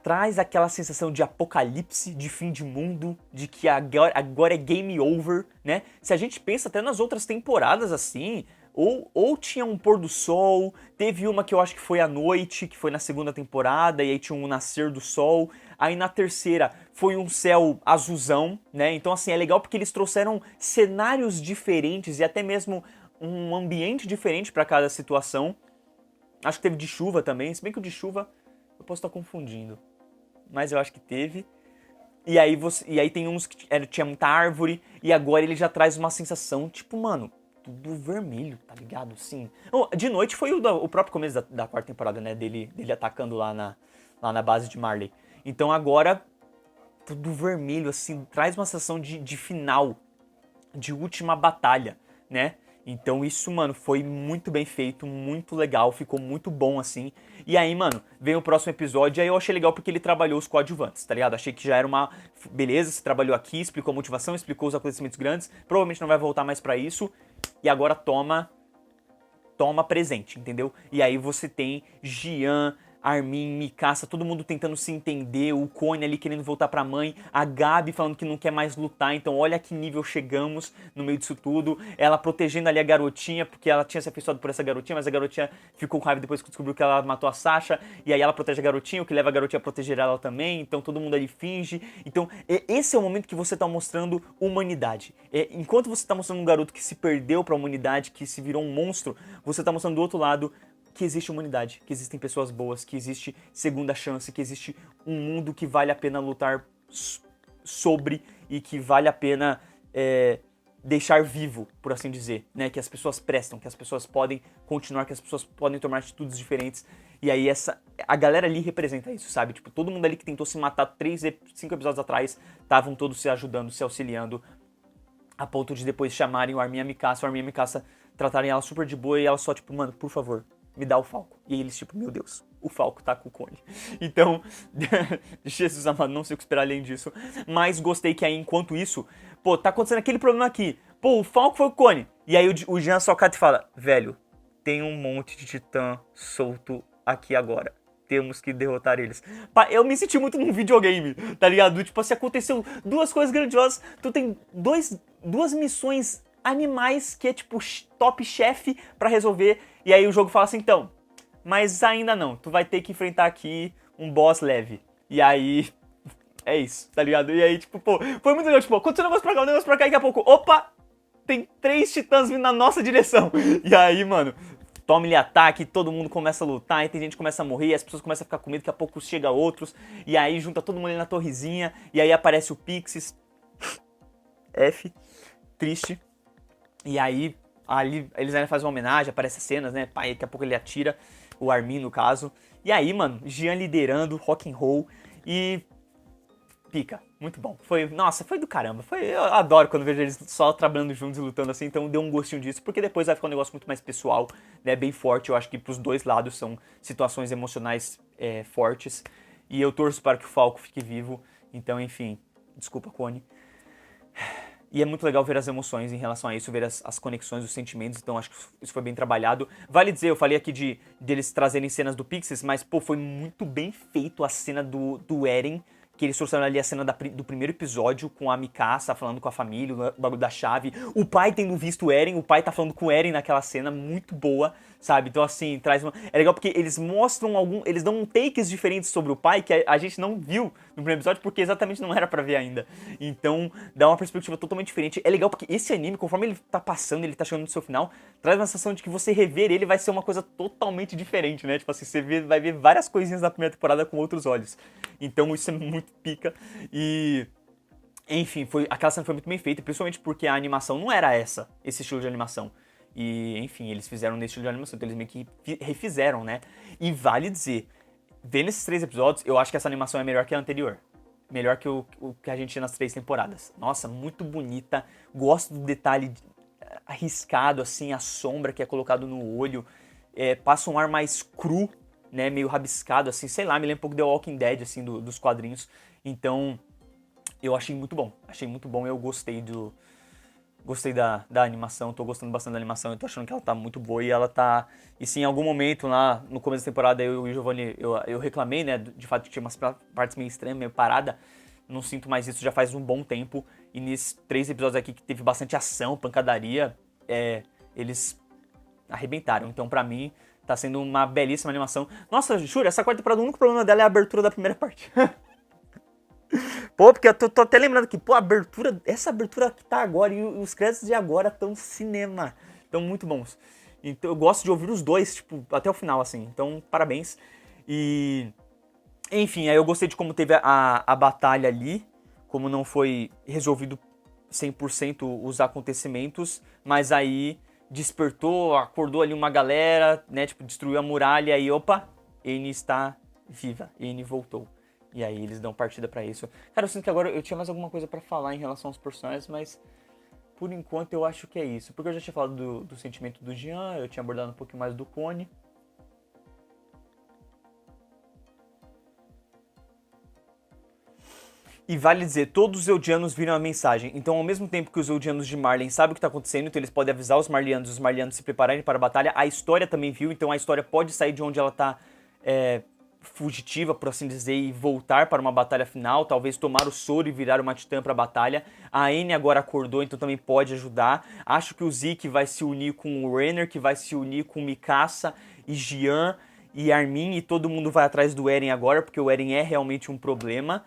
traz aquela sensação de apocalipse, de fim de mundo, de que agora é game over, né? Se a gente pensa até nas outras temporadas assim, ou tinha um pôr do sol, teve uma que eu acho que foi à noite, que foi na segunda temporada, e aí tinha um nascer do sol, aí na terceira foi um céu azulzão, né? Então assim, é legal porque eles trouxeram cenários diferentes e até mesmo um ambiente diferente para cada situação. Acho que teve de chuva também, se bem que o de chuva eu posso estar confundindo. Mas eu acho que teve. E aí tem uns que tinha muita árvore, e agora ele já traz uma sensação, tipo, mano, tudo vermelho, tá ligado? Sim. De noite foi o próprio começo da quarta temporada, né? Dele atacando lá na base de Marley. Então agora, tudo vermelho, assim, traz uma sensação de final, de última batalha, né? Então isso, mano, foi muito bem feito, muito legal, ficou muito bom, assim. E aí, mano, vem o próximo episódio, e aí eu achei legal porque ele trabalhou os coadjuvantes, tá ligado? Achei que já era uma... Beleza, você trabalhou aqui, explicou a motivação, explicou os acontecimentos grandes, provavelmente não vai voltar mais pra isso, e agora toma presente, entendeu? E aí você tem Jean, Armin, Mikasa, todo mundo tentando se entender, o Cone ali querendo voltar pra mãe, a Gabi falando que não quer mais lutar, então olha que nível chegamos no meio disso tudo, ela protegendo ali a garotinha, porque ela tinha se afeiçoado por essa garotinha, mas a garotinha ficou com raiva depois que descobriu que ela matou a Sasha, e aí ela protege a garotinha, o que leva a garotinha a proteger ela também, então todo mundo ali finge, então esse é o momento que você tá mostrando humanidade, enquanto você tá mostrando um garoto que se perdeu pra humanidade, que se virou um monstro, você tá mostrando do outro lado que existe humanidade, que existem pessoas boas, que existe segunda chance, que existe um mundo que vale a pena lutar sobre e que vale a pena deixar vivo, por assim dizer, né? Que as pessoas prestam, que as pessoas podem continuar, que as pessoas podem tomar atitudes diferentes. E aí a galera ali representa isso, sabe? Tipo, todo mundo ali que tentou se matar 5 episódios atrás, estavam todos se ajudando, se auxiliando, a ponto de depois chamarem o Armin e a Mikasa, tratarem ela super de boa e ela só, tipo, mano, por favor, me dá o Falco. E aí eles tipo, meu Deus, o Falco tá com o Cone. Então, Jesus amado, não sei o que esperar além disso. Mas gostei que aí, enquanto isso, pô, tá acontecendo aquele problema aqui. Pô, o Falco foi o Cone. E aí o Jean só cata e fala, velho, tem um monte de titã solto aqui agora. Temos que derrotar eles. Eu me senti muito num videogame, tá ligado? Tipo, assim, aconteceu duas coisas grandiosas. Tu tem duas missões animais que é tipo top chefe pra resolver. E aí o jogo fala assim, então, mas ainda não. Tu vai ter que enfrentar aqui um boss leve. E aí é isso, tá ligado? E aí, tipo, pô, foi muito legal, tipo, aconteceu um negócio pra cá, e daqui a pouco, opa, tem 3 titãs vindo na nossa direção. E aí, mano, toma-lhe ataque, todo mundo começa a lutar, e tem gente que começa a morrer, as pessoas começam a ficar com medo, daqui a pouco chega outros, e aí junta todo mundo ali na torrezinha, e aí aparece o Pixies. F, triste. E aí, ali, eles ainda fazem uma homenagem, aparece as cenas, né? Pai, daqui a pouco ele atira, o Armin no caso. E aí, mano, Jean liderando, rock and roll e pica, muito bom. Nossa, foi do caramba. Eu adoro quando vejo eles só trabalhando juntos e lutando assim, então deu um gostinho disso, porque depois vai ficar um negócio muito mais pessoal, né? Bem forte. Eu acho que pros dois lados são situações emocionais fortes. E eu torço para que o Falco fique vivo. Então, enfim, desculpa, Connie. E é muito legal ver as emoções em relação a isso, ver as conexões, os sentimentos, então acho que isso foi bem trabalhado. Vale dizer, eu falei aqui deles trazerem cenas do Pixies, mas pô, foi muito bem feito a cena do Eren, que eles trouxeram ali a cena do primeiro episódio com a Mikasa falando com a família, o bagulho da chave, o pai tendo visto o Eren, o pai tá falando com o Eren naquela cena, muito boa, sabe? Então assim, é legal porque eles mostram eles dão takes diferentes sobre o pai que a gente não viu no primeiro episódio porque exatamente não era pra ver ainda. Então dá uma perspectiva totalmente diferente. É legal porque esse anime, conforme ele tá passando, ele tá chegando no seu final, traz uma sensação de que você rever ele vai ser uma coisa totalmente diferente, né? Tipo assim, você vai ver várias coisinhas da primeira temporada com outros olhos. Então isso é muito pica e... Enfim, aquela cena foi muito bem feita, principalmente porque a animação não era esse estilo de animação. E, enfim, eles fizeram nesse estilo de animação, então eles meio que refizeram, né? E vale dizer, vendo esses 3 episódios, eu acho que essa animação é melhor que a anterior. Melhor que o que a gente tinha nas 3 temporadas. Nossa, muito bonita, gosto do detalhe arriscado, assim, a sombra que é colocado no olho. Passa um ar mais cru, né? Meio rabiscado, assim, sei lá, me lembra um pouco The Walking Dead, assim, dos quadrinhos. Então, eu achei muito bom, eu gostei da animação, tô gostando bastante da animação, eu tô achando que ela tá muito boa e ela tá... E sim, em algum momento lá, no começo da temporada, eu e o Giovanni, eu reclamei, né, de fato que tinha umas partes meio estranhas, meio parada, não sinto mais isso já faz um bom tempo, e nesses 3 episódios aqui que teve bastante ação, pancadaria, eles arrebentaram, então pra mim tá sendo uma belíssima animação. Nossa, juro, essa quarta temporada, o único problema dela é a abertura da primeira parte. Pô, porque eu tô até lembrando que, pô, essa abertura que tá agora e os créditos de agora estão cinema. Estão muito bons. Então eu gosto de ouvir os dois, tipo, até o final, assim. Então, parabéns. E... Enfim, aí eu gostei de como teve a batalha ali. Como não foi resolvido 100% os acontecimentos. Mas aí despertou, acordou ali uma galera, né? Tipo, destruiu a muralha e aí, opa, Anne está viva. Anne voltou. E aí eles dão partida pra isso. Cara, eu sinto que agora eu tinha mais alguma coisa pra falar em relação aos personagens, mas por enquanto eu acho que é isso. Porque eu já tinha falado do sentimento do Jean, eu tinha abordado um pouquinho mais do Connie. E vale dizer, todos os Eldianos viram a mensagem. Então, ao mesmo tempo que os Eldianos de Marley sabem o que está acontecendo, então eles podem avisar os Marleyanos se prepararem para a batalha. A história também viu, então a história pode sair de onde ela está fugitiva, por assim dizer, e voltar para uma batalha final, talvez tomar o soro e virar uma titã para a batalha. A Anne agora acordou, então também pode ajudar. Acho que o Zeke vai se unir com o Renner, que vai se unir com Mikasa e Jean e Armin, e todo mundo vai atrás do Eren agora, porque o Eren é realmente um problema.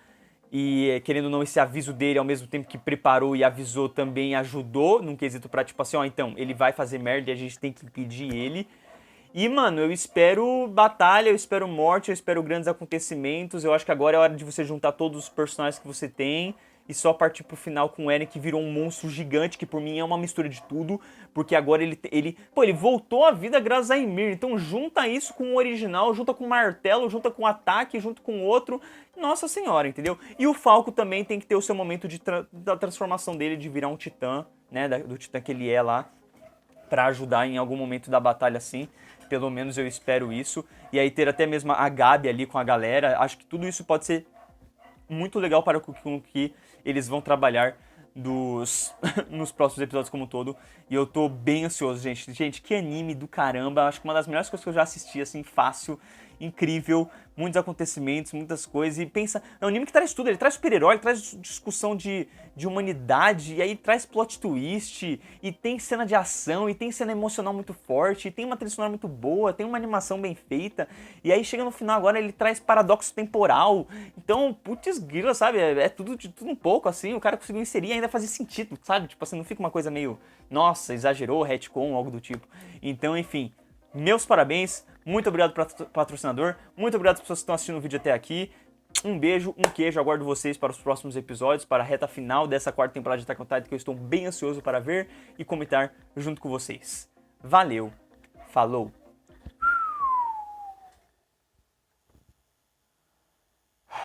E, querendo ou não, esse aviso dele, ao mesmo tempo que preparou e avisou, também ajudou, num quesito pra, tipo assim, ó, então, ele vai fazer merda e a gente tem que impedir ele. E, mano, eu espero batalha, eu espero morte, eu espero grandes acontecimentos. Eu acho que agora é hora de você juntar todos os personagens que você tem e só partir pro final com o Eren, que virou um monstro gigante, que por mim é uma mistura de tudo, porque agora ele voltou à vida graças a Ymir. Então junta isso com o original, junta com o martelo, junta com o ataque, junto com o outro. Nossa senhora, entendeu? E o Falco também tem que ter o seu momento da transformação dele, de virar um titã, né, do titã que ele é lá, pra ajudar em algum momento da batalha assim. Pelo menos eu espero isso. E aí ter até mesmo a Gabi ali com a galera. Acho que tudo isso pode ser muito legal para o que eles vão trabalhar nos próximos episódios como um todo. E eu tô bem ansioso, gente. Gente, que anime do caramba. Acho que uma das melhores coisas que eu já assisti, assim, fácil. incrível, muitos acontecimentos, muitas coisas, e pensa, é um anime que traz tudo, ele traz super-herói, ele traz discussão de humanidade, e aí traz plot twist, e tem cena de ação, e tem cena emocional muito forte, e tem uma trilha sonora muito boa, tem uma animação bem feita, e aí chega no final agora ele traz paradoxo temporal, então, putz grila, sabe, é tudo de tudo um pouco, assim, o cara conseguiu inserir e ainda fazer sentido, sabe, tipo assim, não fica uma coisa meio, nossa, exagerou, retcon, algo do tipo. Então, enfim, meus parabéns, muito obrigado patrocinador, muito obrigado às pessoas que estão assistindo o vídeo até aqui, um beijo, um queijo, aguardo vocês para os próximos episódios, para a reta final dessa 4ª temporada de Attack on Titan, que eu estou bem ansioso para ver e comentar junto com vocês. Valeu, falou!